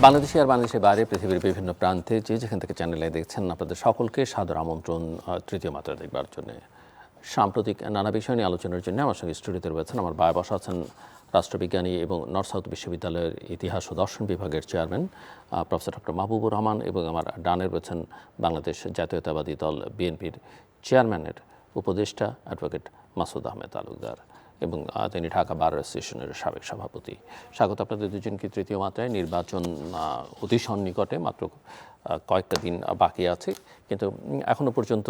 বাংলাদেশি আর বাংলাদেশের বাইরে পৃথিবীর বিভিন্ন প্রান্তে যে যেখান থেকে চ্যানেলে দেখছেন আপনাদের সকলকে সাদর আমন্ত্রণ তৃতীয় মাত্রা দেখবার জন্য। সাম্প্রতিক নানা বিষয় নিয়ে আলোচনার জন্য আমার সঙ্গে স্টুডিওতে রয়েছেন আমার বায় বসা আছেন রাষ্ট্রবিজ্ঞানী এবং নর্থ সাউথ বিশ্ববিদ্যালয়ের ইতিহাস ও দর্শন বিভাগের chairman professor doctor Mahbubur Rahman এবং আমার ডানে রয়েছেন বাংলাদেশ জাতীয়তাবাদী দল বিএনপির চেয়ারম্যানের উপদেষ্টা অ্যাডভোকেট মাসুদ আহমেদ তালুকদার এবং তিনি ঢাকা বার অ্যাসোসিয়েশনের সাবেক সভাপতি। স্বাগত আপনাদের দুজনকে তৃতীয় মাত্রায়। নির্বাচন অতি সন্নিকটে, মাত্র কয়েকটা দিন বাকি আছে, কিন্তু এখনও পর্যন্ত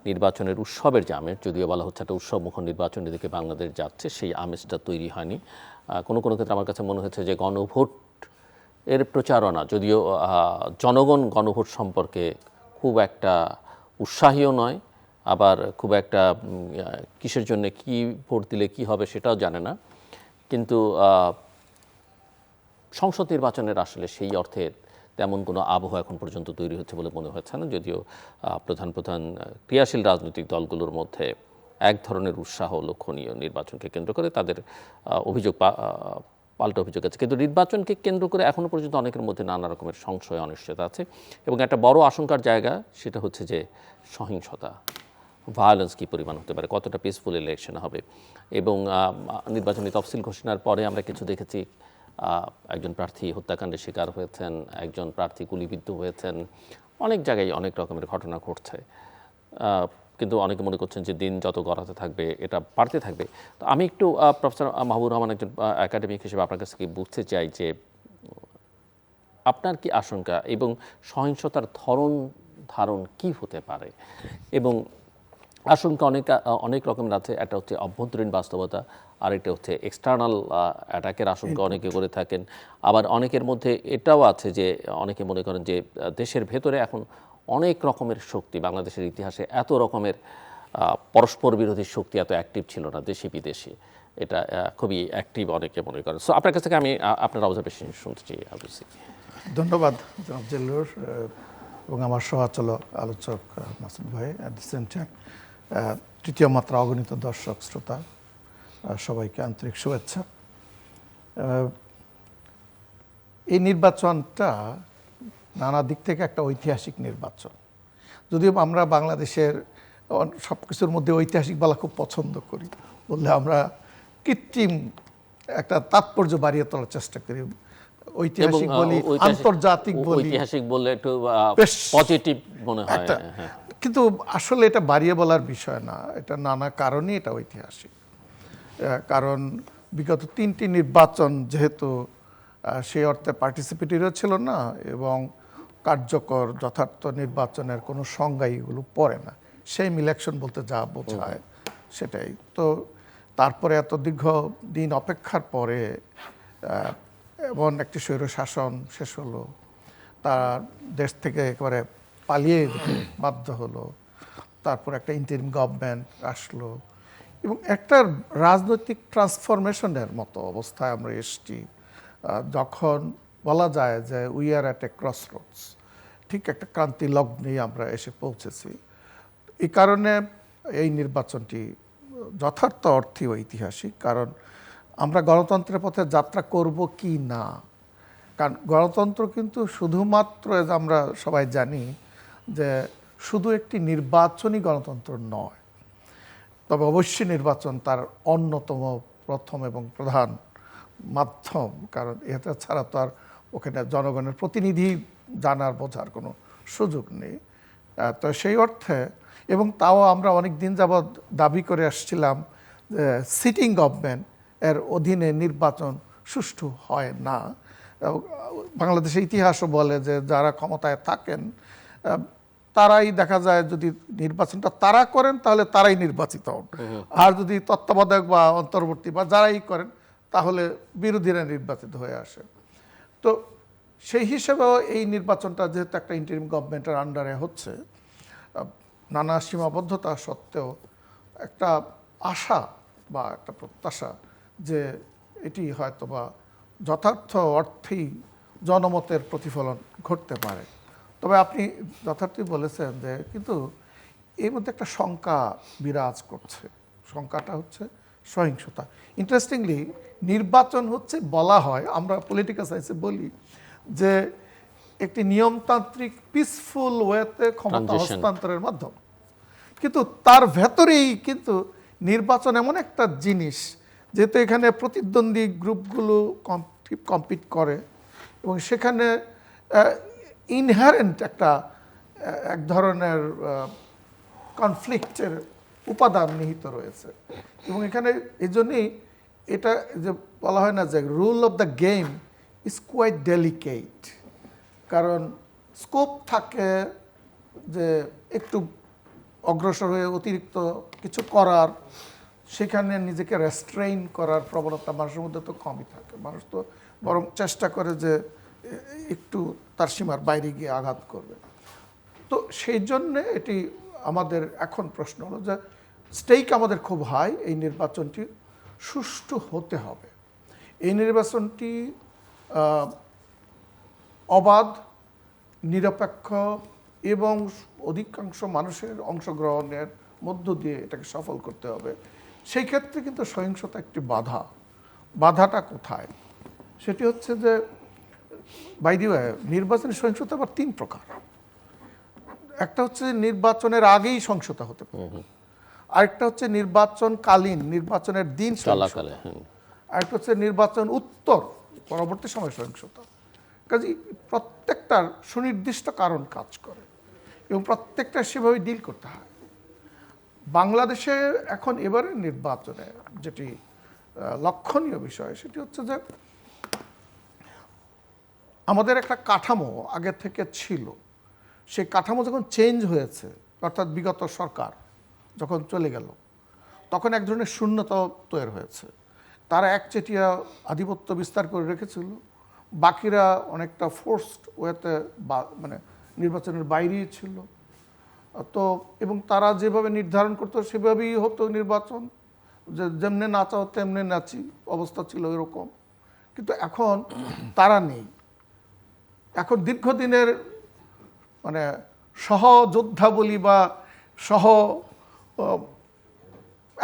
নির্বাচনের উৎসবের যে আমেজ, যদিও বলা হচ্ছে একটা উৎসবমুখর নির্বাচনের দিকে বাংলাদেশ যাচ্ছে, সেই আমেজটা তৈরি হয়নি। কোনো কোনো ক্ষেত্রে আমার কাছে মনে হচ্ছে যে গণভোট এর প্রচারণা, যদিও জনগণ গণভোট সম্পর্কে খুব একটা উৎসাহীও নয়, আবার খুব একটা কিসের জন্য কি ভোট দিলে কি হবে সেটাও জানে না, কিন্তু সংসদ নির্বাচনের আসলে সেই অর্থে তেমন কোনো আবহ এখন পর্যন্ত তৈরি হচ্ছে বলে মনে হচ্ছে না। যদিও প্রধান ক্রিয়াশীল রাজনৈতিক দলগুলোর মধ্যে এক ধরনের উৎসাহ লক্ষণীয় নির্বাচনকে কেন্দ্র করে, তাদের অভিযোগ পাল্টা অভিযোগ আছে, কিন্তু নির্বাচনকে কেন্দ্র করে এখনও পর্যন্ত অনেকের মধ্যে নানা রকমের সংশয় অনিশ্চয়তা আছে এবং একটা বড় আশঙ্কার জায়গা সেটা হচ্ছে যে সহিংসতা, ভায়োলেন্স কী পরিমাণ হতে পারে, কতটা পিসফুল ইলেকশন হবে। এবং নির্বাচনী তফসিল ঘোষণার পরে আমরা কিছু দেখেছি, একজন প্রার্থী হত্যাকাণ্ডের শিকার হয়েছেন, একজন প্রার্থী গুলিবিদ্ধ হয়েছেন, অনেক জায়গায় অনেক রকমের ঘটনা ঘটছে, কিন্তু অনেকে মনে করছেন যে দিন যত গড়াতে থাকবে এটা বাড়তে থাকবে। তো আমি একটু প্রফেসর মাহবুবুর রহমান একজন একাডেমিক হিসেবে আপনার কাছ থেকে বুঝতে চাই যে আপনার কি আশঙ্কা এবং সহিংসতার ধারণ কি হতে পারে, এবং আশঙ্কা অনেক রকমের আছে। একটা হচ্ছে অভ্যন্তরীণ বাস্তবতা, আরেকটা হচ্ছে এক্সটার্নাল অ্যাটাকের আশঙ্কা অনেকে করে থাকেন। আবার অনেকের মধ্যে এটাও আছে যে অনেকে মনে করেন যে দেশের ভেতরে এখন অনেক রকমের শক্তি, বাংলাদেশের ইতিহাসে এত রকমের পরস্পর বিরোধী শক্তি এত অ্যাক্টিভ ছিল না দেশি বিদেশি, এটা খুবই অ্যাক্টিভ অনেকে মনে করেন। সো আপনার কাছ থেকে আমি আপনার অবজারভেশন শুনতে চাই। ধন্যবাদ জনাব জেলুর এবং আমার আলোচক মাসুদ ভাই। অ্যাট দ্য সেম টাইম তৃতীয় মাত্রা অগণিত দর্শক শ্রোতা সবাইকে আন্তরিক শুভেচ্ছা। এই নির্বাচনটা নানা দিক থেকে একটা ঐতিহাসিক নির্বাচন, যদিও আমরা বাংলাদেশের সব কিছুর মধ্যে ঐতিহাসিক বলা খুব পছন্দ করি, বললে আমরা কৃত্রিম একটা তাৎপর্য বাড়িয়ে তোলার চেষ্টা করি। ঐতিহাসিক বলি, আন্তর্জাতিক বলি, ঐতিহাসিক বললে একটু পজিটিভ মনে হয়, কিন্তু আসলে এটা বাড়িয়ে বলার বিষয় না। এটা নানা কারণেই এটা ঐতিহাসিক। কারণ বিগত 3টি নির্বাচন যেহেতু সেই অর্থে পার্টিসিপেটরিও ছিল না এবং কার্যকর যথার্থ নির্বাচনের কোনো সংজ্ঞাই এগুলো পড়ে না। সেম ইলেকশন বলতে যা বোঝায় সেটাই তো। তারপরে এত দীর্ঘ দিন অপেক্ষার পরে এমন একটি স্বৈরশাসন শেষ হলো, তার দেশ থেকে একেবারে পালিয়ে বাধ্য হলো, তারপর একটা ইন্টারিম গভর্নমেন্ট আসলো এবং একটা রাজনৈতিক ট্রান্সফরমেশনের মতো অবস্থায় আমরা এসছি, যখন বলা যায় যে we are at a cross Rhodes, ঠিক একটা ক্রান্তি লগ্নেই আমরা এসে পৌঁছেছি। এই কারণে এই নির্বাচনটি যথার্থ অর্থে ঐতিহাসিক, কারণ আমরা গণতন্ত্রের পথে যাত্রা করব কি না। কারণ গণতন্ত্র কিন্তু শুধুমাত্র, আমরা সবাই জানি যে শুধু একটি নির্বাচনী গণতন্ত্র নয়, তবে অবশ্যই নির্বাচন তার অন্যতম প্রথম এবং প্রধান মাধ্যম, কারণ এটা ছাড়া তো আর ওখানে জনগণের প্রতিনিধি জানার বোঝার কোনো সুযোগ নেই। তো সেই অর্থে, এবং তাও আমরা অনেক দিন যাবৎ দাবি করে আসছিলাম যে সিটিং গভর্নমেন্ট এর অধীনে নির্বাচন সুষ্ঠু হয় না। বাংলাদেশের ইতিহাসও বলে যে যারা ক্ষমতায় থাকেন তারাই দেখা যায়, যদি নির্বাচনটা তারা করেন তাহলে তারাই নির্বাচিত হন, আর যদি তত্ত্বাবধায়ক বা অন্তর্বর্তী বা যারাই করেন তাহলে বিরোধীরা নির্বাচিত হয়ে আসে। তো সেই হিসেবেও এই নির্বাচনটা যেহেতু একটা ইন্টারিম গভর্নমেন্টের আন্ডারে হচ্ছে, নানা সীমাবদ্ধতা সত্ত্বেও একটা আশা বা একটা প্রত্যাশা যে এটি হয়তো বা যথার্থ অর্থেই জনমতের প্রতিফলন ঘটতে পারে। তবে আপনি যথার্থই বলেছেন যে কিন্তু এর মধ্যে একটা শঙ্কা বিরাজ করছে। শঙ্কাটা হচ্ছে সহিংসতা। ইন্টারেস্টিংলি নির্বাচন হচ্ছে, বলা হয়, আমরা পলিটিক্যাল সায়েন্সে বলি যে একটি নিয়মতান্ত্রিক পিসফুল ওয়েতে ক্ষমতা Transition. হস্তান্তরের মাধ্যম, কিন্তু তার ভেতরেই কিন্তু নির্বাচন এমন একটা জিনিস, যেহেতু এখানে প্রতিদ্বন্দ্বী গ্রুপগুলো কম্পিট করে এবং সেখানে ইনহারেন্ট একটা এক ধরনের কনফ্লিক্টের উপাদান নিহিত রয়েছে। এবং এখানে এই জন্যই এটা যে বলা হয় না যে rule of the game is quite delicate, কারণ স্কোপ থাকে যে একটু অগ্রসর হয়ে অতিরিক্ত কিছু করার, সেখানে নিজেকে রেস্ট্রেইন করার প্রবণতা মানুষের মধ্যে তো কমই থাকে। মানুষ তো বরং চেষ্টা করে যে একটু তার সীমার বাইরে গিয়ে আঘাত করবে। তো সেই জন্যে এটি আমাদের এখন প্রশ্ন হলো যে স্টেক আমাদের খুব হাই, এই নির্বাচনটি সুষ্ঠু হতে হবে। এই নির্বাচনটি অবাধ, নিরপেক্ষ এবং অধিকাংশ মানুষের অংশগ্রহণের মধ্য দিয়ে এটাকে সফল করতে হবে। সেই ক্ষেত্রে কিন্তু সহিংসতা একটি বাধাটা কোথায়? সেটি হচ্ছে যে বাই দি ওয়ে নির্বাচনের সহিংসতা আবার 3 প্রকার। একটা হচ্ছে নির্বাচনের আগেই সহিংসতা হতে পারে, আরেকটা হচ্ছে নির্বাচনকালীন, নির্বাচনের দিন চলাকালে। আরেকটা হচ্ছে নির্বাচন উত্তর পরবর্তী সময় সহিংসতা। কাজে প্রত্যেকটার সুনির্দিষ্ট কারণ কাজ করে এবং প্রত্যেকটা সেভাবে ডিল করতে হয়। বাংলাদেশে এখন এবারের নির্বাচনে যেটি লক্ষণীয় বিষয় সেটি হচ্ছে যে আমাদের একটা কাঠামো আগে থেকে ছিল, সেই কাঠামো যখন চেঞ্জ হয়েছে, অর্থাৎ বিগত সরকার যখন চলে গেল, তখন এক ধরনের শূন্যতা তৈরি হয়েছে। তারা একচেটিয়া আধিপত্য বিস্তার করে রেখেছিল, বাকিরা অনেকটা ফোর্সড ওয়েতে মানে নির্বাচনের বাইরেই ছিল। তো এবং তারা যেভাবে নির্ধারণ করতো সেভাবেই হতো নির্বাচন, যে যেমনি নাচাও তেমনি নাচি অবস্থা ছিল এরকম। কিন্তু এখন তারা নেই। এখন দীর্ঘদিনের মানে সহযোদ্ধা বলি বা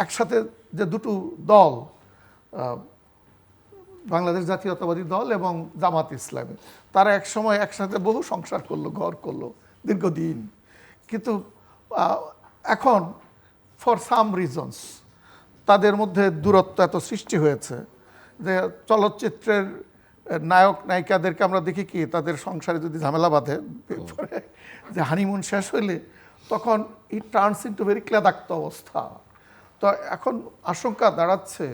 একসাথে যে দুটো দল, বাংলাদেশ জাতীয়তাবাদী দল এবং জামাত ইসলামী, তারা এক সময় একসাথে বহু সংসার করলো, ঘর করলো দীর্ঘদিন। কিন্তু এখন ফর সাম রিজনস তাদের মধ্যে দূরত্ব এত সৃষ্টি হয়েছে যে চলচ্চিত্রের নায়ক নায়িকাদেরকে আমরা দেখি কি তাদের সংসারে যদি ঝামেলা বাঁধে, পরে যে হানিমুন শেষ হইলে তখন ইট টার্নস ইনটু ভেরি ক্লেদাক্ত অবস্থা। তো এখন আশঙ্কা দাঁড়াচ্ছে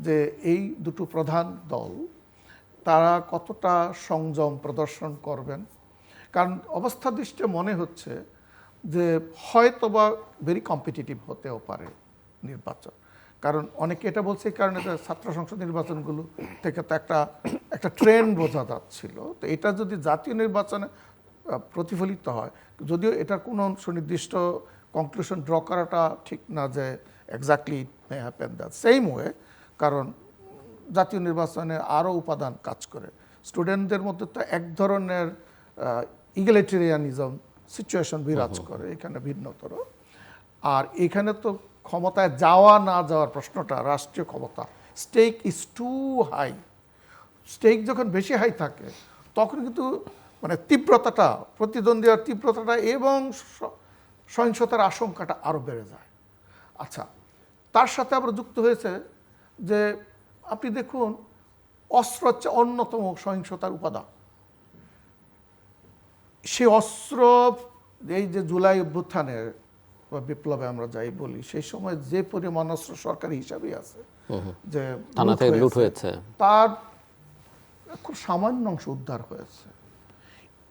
যে এই দুটো প্রধান দল তারা কতটা সংযম প্রদর্শন করবেন, কারণ অবস্থা দৃষ্টে মনে হচ্ছে যে হয়তোবা ভেরি কম্পিটিটিভ হতেও পারে নির্বাচন। কারণ অনেকে এটা বলছে এই কারণে ছাত্র সংসদ নির্বাচনগুলো থেকে তো একটা ট্রেন্ড বোঝা যাচ্ছিল। তো এটা যদি জাতীয় নির্বাচনে প্রতিফলিত হয়, যদিও এটার কোনো সুনির্দিষ্ট কনক্লুশন ড্র করাটা ঠিক না যে exactly it may happen that same way, কারণ জাতীয় নির্বাচনে আরও উপাদান কাজ করে। স্টুডেন্টদের মধ্যে তো এক ধরনের ইগ্যালিটেরিয়ানিজম সিচুয়েশন বিরাজ করে, এখানে ভিন্নতর। আর এখানে তো ক্ষমতায় যাওয়া না যাওয়ার প্রশ্নটা, রাষ্ট্রীয় ক্ষমতা stake is too high. Stake যখন বেশি হাই থাকে তখন কিন্তু মানে তীব্রতাটা, প্রতিদ্বন্দ্বিতার তীব্রতাটা এবং সহিংসতার আশঙ্কাটা আরও বেড়ে যায়। আচ্ছা, তার সাথে আবার যুক্ত হয়েছে যে আপনি দেখুন অস্ত্র হচ্ছে অন্যতম সহিংসতার উপাদান। সে অস্ত্র এই যে জুলাই অভ্যুত্থানের বা বিপ্লবে আমরা যাই বলি, সেই সময় যে পরিমাণ অস্ত্র সরকারি হিসাবেই আছে যে লুট হয়েছে, তার খুব সামান্য অংশ উদ্ধার হয়েছে।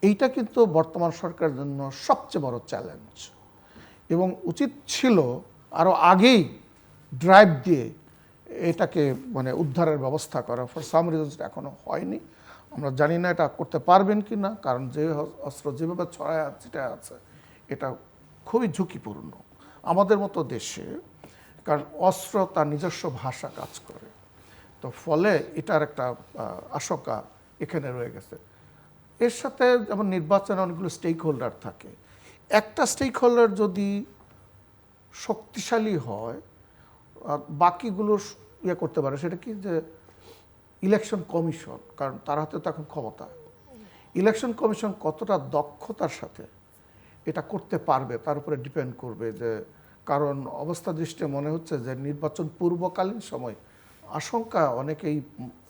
এইটা কিন্তু বর্তমান সরকারের জন্য সবচেয়ে বড় চ্যালেঞ্জ এবং উচিত ছিল আরও আগেই ড্রাইভ দিয়ে এটাকে মানে উদ্ধারের ব্যবস্থা করা। ফর সাম রিজনস এখনও হয়নি। আমরা জানি না এটা করতে পারবেন কি না, কারণ যে অস্ত্র যেভাবে ছড়ায় ছিটায় আছে এটা খুবই ঝুঁকিপূর্ণ আমাদের মতো দেশে, কারণ অস্ত্র তার নিজস্ব ভাষা কাজ করে। তো ফলে এটার একটা আশঙ্কা এখানে রয়ে গেছে। এর সাথে যেমন নির্বাচনে অনেকগুলো স্টেক হোল্ডার থাকে, একটা স্টেক হোল্ডার যদি শক্তিশালী হয় বাকিগুলো ইয়ে করতে পারে। সেটা কি যে ইলেকশন কমিশন, কারণ তার হাতে তো এখন ক্ষমতা। ইলেকশন কমিশন কতটা দক্ষতার সাথে এটা করতে পারবে তার উপরে ডিপেন্ড করবে। যে কারণ অবস্থা দৃষ্টিতে মনে হচ্ছে যে নির্বাচন পূর্বকালীন সময় আশঙ্কা অনেকেই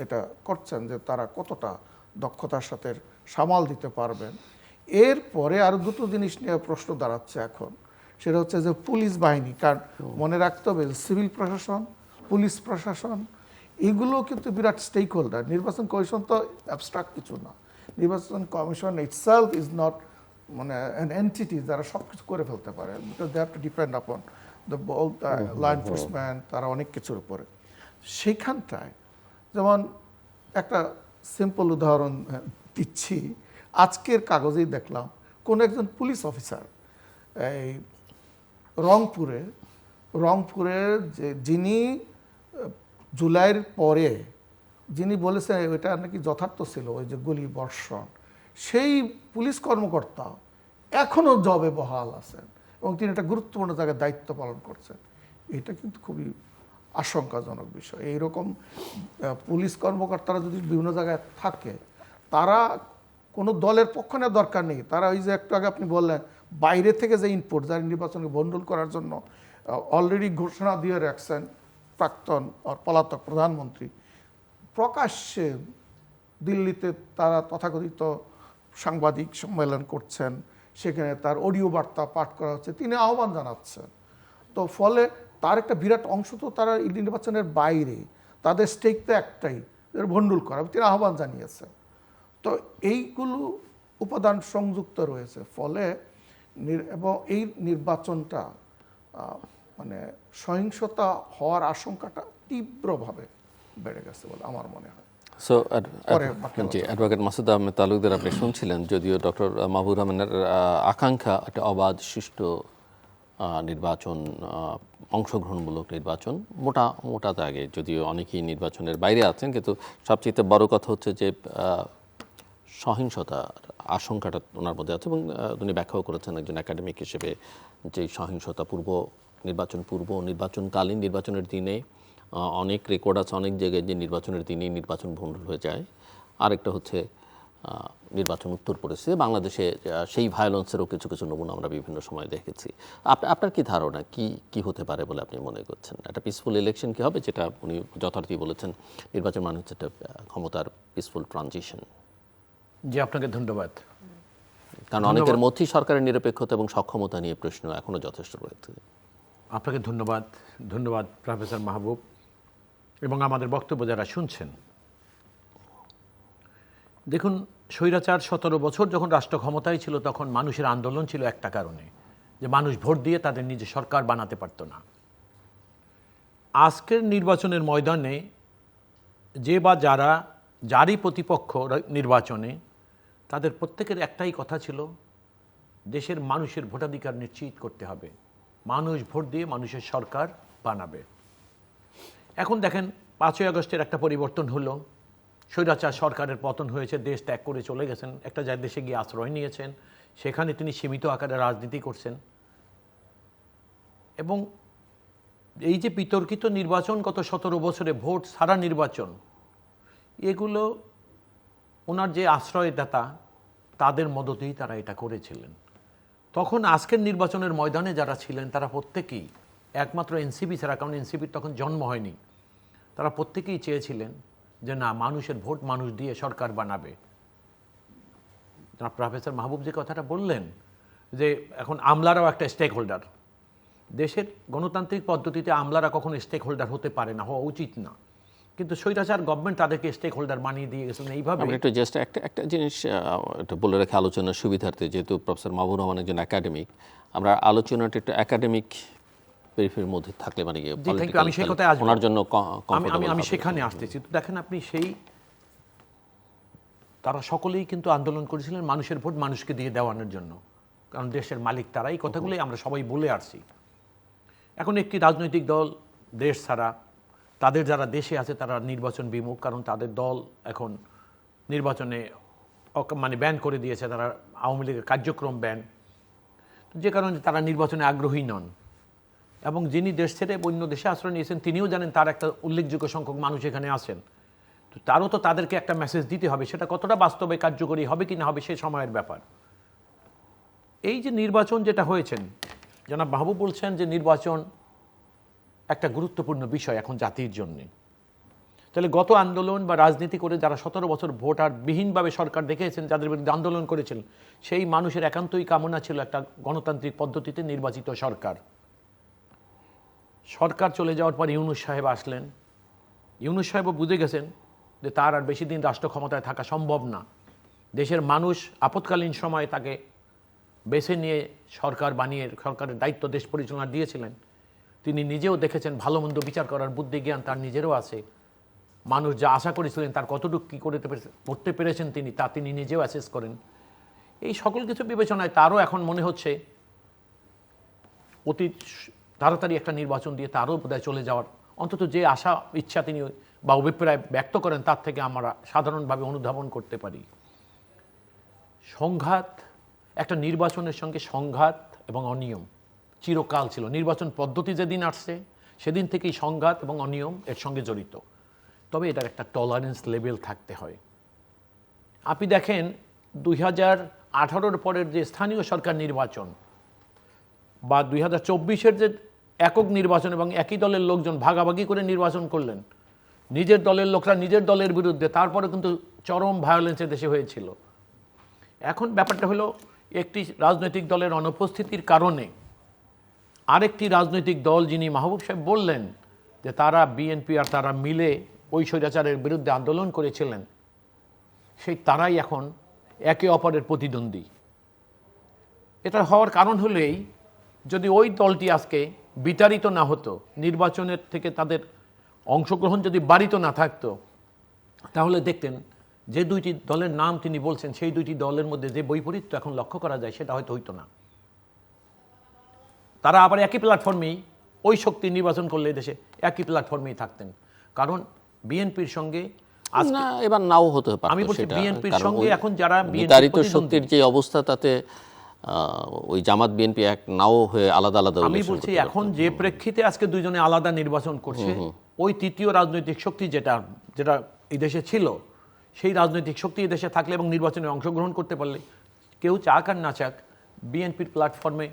এটা করছেন যে তারা কতটা দক্ষতার সাথে সামাল দিতে পারবেন। এরপরে আরও দুটো জিনিস নিয়ে প্রশ্ন দাঁড়াচ্ছে এখন, সেটা হচ্ছে যে পুলিশ বাহিনী। কারণ মনে রাখতে হবে সিভিল প্রশাসন, পুলিশ প্রশাসন এগুলো কিন্তু বিরাট স্টেক হোল্ডার। নির্বাচন কমিশন তো অ্যাবস্ট্রাক্ট কিছু না। নির্বাচন কমিশন ইটসেলফ ইজ নট মানে অ্যান এন্টিটি যারা সব কিছু করে ফেলতে পারে, because they have to depend upon the law enforcement, তারা অনেক কিছুর উপরে। সেইখানটায় যেমন একটা সিম্পল উদাহরণ দিচ্ছি, আজকের কাগজেই দেখলাম কোন একজন পুলিশ অফিসার এই রংপুরে যে যিনি জুলাইয়ের পরে যিনি বলেছেন ওইটা নাকি যথার্থ ছিল, ওই যে গুলি বর্ষণ, সেই পুলিশ কর্মকর্তা এখনও জবে বহাল আছেন এবং তিনি একটা গুরুত্বপূর্ণ জায়গায় দায়িত্ব পালন করছেন। এটা কিন্তু খুবই আশঙ্কাজনক বিষয়। এইরকম পুলিশ কর্মকর্তারা যদি বিভিন্ন জায়গায় থাকে, তারা কোনো দলের পক্ষ নেওয়ার দরকার নেই। তারা ওই যে একটু আগে আপনি বললেন বাইরে থেকে যে ইনপুট, যারা নির্বাচনকে ভণ্ডুল করার জন্য অলরেডি ঘোষণা দিয়ে রাখছেন প্রাক্তন পলাতক প্রধানমন্ত্রী, প্রকাশ্যে দিল্লিতে তারা তথাকথিত সাংবাদিক সম্মেলন করছেন, সেখানে তার অডিও বার্তা পাঠ করা হচ্ছে, তিনি আহ্বান জানাচ্ছেন। তো ফলে তার একটা বিরাট অংশ তো তারা নির্বাচনের বাইরে, তাদের স্টেক তো একটাই, ভণ্ডুল করা, তিনি আহ্বান জানিয়েছেন। তো এইগুলো উপাদান সংযুক্ত রয়েছে, ফলে এবং এই নির্বাচনটা মানে সহিংসতা হওয়ার আশঙ্কাটা তীব্রভাবে বেড়ে গেছে বলে আমার মনে হয়। সো জি, অ্যাডভোকেট মাসুদ আহমেদ তালুকদার আপনি শুনছিলেন, যদিও ডক্টর মাহবুব রহমানের আকাঙ্ক্ষা একটা অবাধ সুষ্ঠু নির্বাচন, অংশগ্রহণমূলক নির্বাচন মোটা দাগে, যদিও অনেকেই নির্বাচনের বাইরে আছেন, কিন্তু সবচেয়ে বড় কথা হচ্ছে যে সহিংসতার আশঙ্কাটা ওনার মধ্যে আছে। এবং উনি ব্যাখ্যাও করেছেন একজন একাডেমিক হিসেবে, যে সহিংসতা নির্বাচনকালীন, নির্বাচনের দিনে অনেক রেকর্ড আছে অনেক জায়গায় যে নির্বাচনের দিনেই নির্বাচন ভণ্ডুল হয়ে যায়। আরেকটা হচ্ছে নির্বাচন উত্তর পরিস্থিতি, বাংলাদেশে সেই ভায়োলেন্সেরও কিছু কিছু নমুনা আমরা বিভিন্ন সময় দেখেছি। আপনার কি ধারণা, কি হতে পারে বলে আপনি মনে করছেন? একটা পিসফুল ইলেকশন কি হবে, যেটা উনি যথার্থই বলেছেন নির্বাচন মানে হচ্ছে একটা ক্ষমতার পিসফুল ট্রানজিশন? জি, আপনাকে ধন্যবাদ। কারণ অনেকের মধ্যেই সরকারের নিরপেক্ষতা এবং সক্ষমতা নিয়ে প্রশ্ন এখনো যথেষ্ট রয়েছে। আপনাকে ধন্যবাদ প্রফেসর মাহবুব এবং আমাদের বক্তব্য যারা শুনছেন। দেখুন, স্বৈরাচার 17 বছর যখন রাষ্ট্র ক্ষমতায় ছিল, তখন মানুষের আন্দোলন ছিল একটা কারণে, যে মানুষ ভোট দিয়ে তাদের নিজের সরকার বানাতে পারত না। আজকের নির্বাচনের ময়দানে যে বা যারই প্রতিপক্ষ নির্বাচনে, তাদের প্রত্যেকের একটাই কথা ছিল, দেশের মানুষের ভোটাধিকার নিশ্চিত করতে হবে, মানুষ ভোট দিয়ে মানুষের সরকার বানাবে। এখন দেখেন 5ই আগস্টের একটা পরিবর্তন হলো, স্বৈরাচার সরকারের পতন হয়েছে, দেশ ত্যাগ করে চলে গেছেন, একটা দেশে গিয়ে আশ্রয় নিয়েছেন, সেখানে তিনি সীমিত আকারে রাজনীতি করছেন। এবং এই যে বিতর্কিত নির্বাচন, গত 17 বছরে ভোট ছাড়া নির্বাচন, এগুলো ওনার যে আশ্রয়দাতা তাদের মদতেই তারা এটা করেছিলেন। তখন আজকের নির্বাচনের ময়দানে যারা ছিলেন, তারা প্রত্যেকেই, একমাত্র এনসিপি ছাড়া, কারণ এনসিপির তখন জন্ম হয়নি, তারা প্রত্যেকেই চেয়েছিলেন যে না, মানুষের ভোট মানুষ দিয়ে সরকার বানাবে। প্রফেসর মাহবুব যে কথাটা বললেন, যে এখন আমলারাও একটা স্টেক হোল্ডার, দেশের গণতান্ত্রিক পদ্ধতিতে আমলারা কখনো স্টেক হোল্ডার হতে পারে না, হওয়া উচিত না, কিন্তু স্বৈরাচার গভর্নমেন্ট তাদেরকে স্টেক হোল্ডার বানিয়ে দিয়ে গেছেন। এইভাবে আমরা একটু জাস্ট একটা জিনিস একটু বলে রাখি আলোচনার সুবিধার্থে, যেহেতু প্রফেসর মাহবুব রহমান একজন একাডেমিক, আমরা আলোচনাটা একটু একাডেমিক পেরিফেরির মধ্যে থাকলে মানে আমি সেই কথায় আসবো, ওনার জন্য আমি সেখানে আসতেছি। তো দেখেন আপনি, তারা সকলেই কিন্তু আন্দোলন করেছিলেন মানুষের ভোট মানুষকে দিয়ে দেওয়ানোর জন্য, কারণ দেশের মালিক তারা। এই কথাগুলোই আমরা সবাই বলে আসছি। এখন একটি রাজনৈতিক দল দেশ ছাড়া, তাদের যারা দেশে আছে তারা নির্বাচন বিমুখ, কারণ তাদের দল এখন নির্বাচনে মানে ব্যান করে দিয়েছে, তারা আওয়ামী লীগের কার্যক্রম ব্যান, যে কারণে তারা নির্বাচনে আগ্রহী নন। এবং যিনি দেশ ছেড়ে অন্য দেশে আশ্রয় নিয়েছেন, তিনিও জানেন তার একটা উল্লেখযোগ্য সংখ্যক মানুষ এখানে আছেন। তো তারও তো তাদেরকে একটা মেসেজ দিতে হবে, সেটা কতটা বাস্তবে কার্যকরী হবে কি না হবে সে সময়ের ব্যাপার। এই যে নির্বাচন যেটা হয়েছেন, জনাব মাহবুব বলছেন যে নির্বাচন একটা গুরুত্বপূর্ণ বিষয় এখন জাতির জন্যে। তাহলে গত আন্দোলন বা রাজনীতি করে যারা 17 বছর ভোটার বিহীনভাবে সরকার দেখেছেন, যাদের বিরুদ্ধে আন্দোলন করেছেন, সেই মানুষের একান্তই কামনা ছিল একটা গণতান্ত্রিক পদ্ধতিতে নির্বাচিত সরকার। সরকার চলে যাওয়ার পর ইউনূস সাহেব আসলেন। ইউনূস সাহেবও বুঝে গেছেন যে তার আর বেশি দিন রাষ্ট্র ক্ষমতায় থাকা সম্ভব না। দেশের মানুষ আপৎকালীন সময়ে তাকে বেছে নিয়ে সরকার বানিয়ে সরকারের দায়িত্ব দেশ পরিচালনা দিয়েছিলেন। তিনি নিজেও দেখেছেন ভালো মন্দ বিচার করার বুদ্ধি জ্ঞান তার নিজেরও আছে। মানুষ যা আশা করেছিলেন তার কতটুকু কী করতে পেরেছেন তিনি, তা তিনি নিজেও অ্যাসেস করেন। এই সকল কিছু বিবেচনায় তারও এখন মনে হচ্ছে অতি তাড়াতাড়ি একটা নির্বাচন দিয়ে তারও বোধহয় চলে যাওয়ার, অন্তত যে আশা ইচ্ছা তিনি বা অভিপ্রায় ব্যক্ত করেন তার থেকে আমরা সাধারণভাবে অনুধাবন করতে পারি। সংঘাত, একটা নির্বাচনের সঙ্গে সংঘাত এবং অনিয়ম চিরকাল ছিল। নির্বাচন পদ্ধতি যেদিন আসছে সেদিন থেকেই সংঘাত এবং অনিয়ম এর সঙ্গে জড়িত। তবে এটার একটা টলারেন্স লেভেল থাকতে হয়। আপনি দেখেন 2018-র পরের যে স্থানীয় সরকার নির্বাচন বা 2024-এর যে একক নির্বাচন এবং একই দলের লোকজন ভাগাভাগি করে নির্বাচন করলেন, নিজের দলের লোকরা নিজের দলের বিরুদ্ধে, তারপরে কিন্তু চরম ভায়োলেন্সের দেশে হয়েছিল। এখন ব্যাপারটা হলো একটি রাজনৈতিক দলের অনুপস্থিতির কারণে আরেকটি রাজনৈতিক দল, যিনি মাহবুব সাহেব বললেন যে তারা বিএনপি আর তারা মিলে ওই স্বৈরাচারের বিরুদ্ধে আন্দোলন করেছিলেন, সেই তারাই এখন একে অপরের প্রতিদ্বন্দ্বী। এটা হওয়ার কারণ হলেই যদি ওই দলটি আজকে বিতাড়িত না হতো, নির্বাচনের থেকে তাদের অংশগ্রহণ যদি বাড়িত না থাকতো, তাহলে দেখতেন যে দুইটি দলের নাম তিনি বলছেন সেই দুইটি দলের মধ্যে যে বৈপরীত্য এখন লক্ষ্য করা যায় সেটা হয়তো হইতো না। তারা আবার একই প্ল্যাটফর্মেই, ওই শক্তি নির্বাচন করলে দেশে একই প্ল্যাটফর্মেই থাকতেন। কারণ বিএনপির সঙ্গে না, এবার নাও হতে পারে। আমি বলছি বিএনপির সঙ্গে এখন যারা বিতাড়িত শক্তির যে অবস্থা, তাতে ওই জামাত বিএনপি এক নাও হয়ে আলাদা আলাদা। আমি বলছি এখন যে প্রেক্ষিতে আজকে দুইজনে আলাদা নির্বাচন করছে, ওই তৃতীয় রাজনৈতিক শক্তি যেটা যেটা এই দেশে ছিল, সেই রাজনৈতিক শক্তি এই দেশে থাকলে এবং নির্বাচনে অংশগ্রহণ করতে পারলে, কেউ চাক আর না চাক বিএনপির প্ল্যাটফর্মে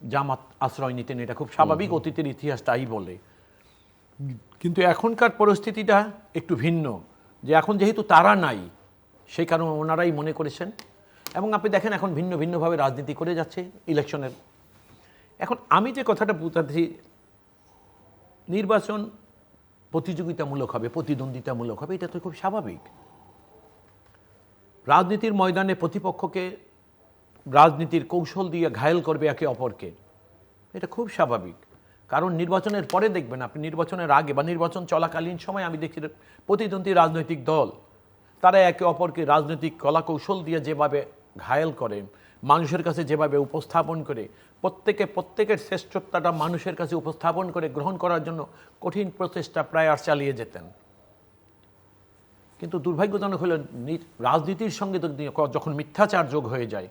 জামাত আশ্রয় নিতেন। এটা খুব স্বাভাবিক, অতীতের ইতিহাস তাই বলে। কিন্তু এখনকার পরিস্থিতিটা একটু ভিন্ন, যে এখন যেহেতু তারা নাই, সেই কারণে ওনারাই মনে করেছেন। এবং আপনি দেখেন এখন ভিন্ন ভিন্নভাবে রাজনীতি করে যাচ্ছে ইলেকশনের। এখন আমি যে কথাটা বুঝাচ্ছি, নির্বাচন প্রতিযোগিতামূলক হবে, প্রতিদ্বন্দ্বিতামূলক হবে, এটা তো খুব স্বাভাবিক। রাজনীতির ময়দানে প্রতিপক্ষকে রাজনীতির কৌশল দিয়ে ঘায়েল করবে একে অপরকে, এটা খুব স্বাভাবিক। কারণ নির্বাচনের পরে দেখবেন আপনি, নির্বাচনের আগে বা নির্বাচন চলাকালীন সময় আমি দেখছি প্রতিদ্বন্দ্বী রাজনৈতিক দল তারা একে অপরকে রাজনৈতিক কলাকৌশল দিয়ে যেভাবে ঘায়েল করে, মানুষের কাছে যেভাবে উপস্থাপন করে, প্রত্যেকের শ্রেষ্ঠত্বটা মানুষের কাছে উপস্থাপন করে গ্রহণ করার জন্য কঠিন প্রচেষ্টা প্রায় আর চালিয়ে যেতেন। কিন্তু দুর্ভাগ্যজনক হলো রাজনীতির সঙ্গে যখন মিথ্যাচার যোগ হয়ে যায়,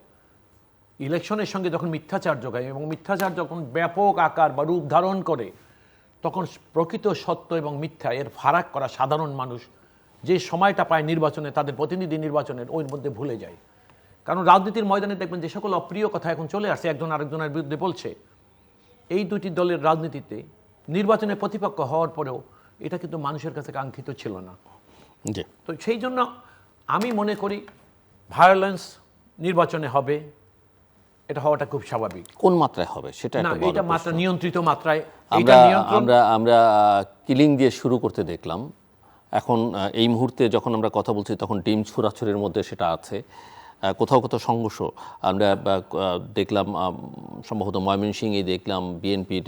ইলেকশনের সঙ্গে যখন মিথ্যাচার যোগ হয় এবং মিথ্যাচার যখন ব্যাপক আকার বা রূপ ধারণ করে, তখন প্রকৃত সত্য এবং মিথ্যা এর ফারাক করা সাধারণ মানুষ যে সময়টা পায় নির্বাচনে, তাদের প্রতিনিধি নির্বাচনের, ওই মধ্যে ভুলে যায়। কারণ রাজনীতির ময়দানে দেখবেন যে সকল অপ্রিয় কথা এখন চলে আসছে, একজন আরেকজনের বিরুদ্ধে বলছে। এই দুটি দলের রাজনীতিতে নির্বাচনে প্রতিপক্ষ হওয়ার পরেও এটা কিন্তু মানুষের কাছে কাঙ্ক্ষিত ছিল না। তো সেই জন্য আমি মনে করি ভায়োলেন্স নির্বাচনে হবে, এটা হওয়াটা খুব স্বাভাবিক। কোন মাত্রায় হবে সেটা একটা বড় এটা মাত্রা নিয়ন্ত্রিত মাত্রায়। আমরা কিলিং দিয়ে শুরু করতে দেখলাম। এখন এই মুহূর্তে যখন আমরা কথা বলছি তখন ডিম ছুড়াছুড়ির মধ্যে সেটা আছে। কোথাও কোথাও সংঘর্ষ আমরা দেখলাম, সম্ভবত ময়মনসিংহে দেখলাম বিএনপির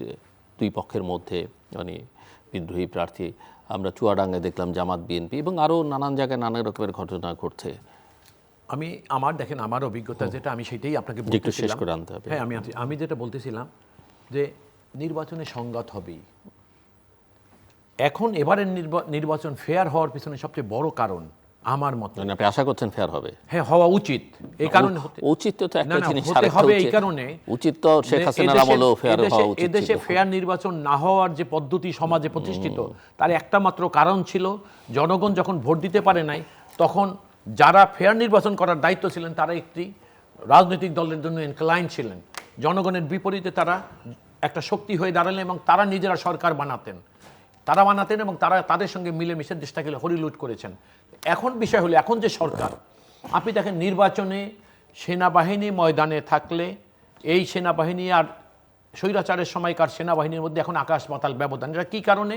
দুই পক্ষের মধ্যে, মানে বিদ্রোহী প্রার্থী। আমরা চুয়াডাঙ্গায় দেখলাম জামাত বিএনপি, এবং আরও নানান জায়গায় নানা রকমের ঘটনা ঘটছে। দেখেন আমার অভিজ্ঞতা যেটা, আমি সেটাই আপনাকে শেষ করে আনতে হবে। হ্যাঁ, আমি যেটা বলতেছিলাম যে নির্বাচনে সংঘাত হবেই। এখন এবারের নির্বাচন ফেয়ার হওয়ার পিছনে সবচেয়ে বড় কারণ আমার মতে মানে আপনি আশা করছেন ফেয়ার হবে? হ্যাঁ, হওয়া উচিত। এই কারণে উচিত তো একটা না, না, জিনিস, হতে আরেকটা হবে এই উচিত- কারণে উচিত তো শেখ হাসিনার আমলেও ফেয়ার হওয়া উচিত এদেশে ছিল। ফেয়ার নির্বাচন না হওয়ার যে পদ্ধতি সমাজে প্রতিষ্ঠিত, তার একটা মাত্র কারণ ছিল, জনগণ যখন ভোট দিতে পারে নাই, তখন যারা ফেয়ার নির্বাচন করার দায়িত্ব ছিলেন তারা একটি রাজনৈতিক দলের জন্য ইনক্লাইন ছিলেন। জনগণের বিপরীতে তারা একটা শক্তি হয়ে দাঁড়ালেন এবং তারা নিজেরা সরকার বানাতেন এবং তারা তাদের সঙ্গে মিলেমিশে দেশটাকে হরিলুট করেছেন। এখন বিষয় হলো, এখন যে সরকার, আপনি দেখেন নির্বাচনে সেনাবাহিনী ময়দানে থাকলে এই সেনাবাহিনী আর স্বৈরাচারের সময়কার সেনাবাহিনীর মধ্যে এখন আকাশ পাতাল ব্যবধান। এটা কী কারণে?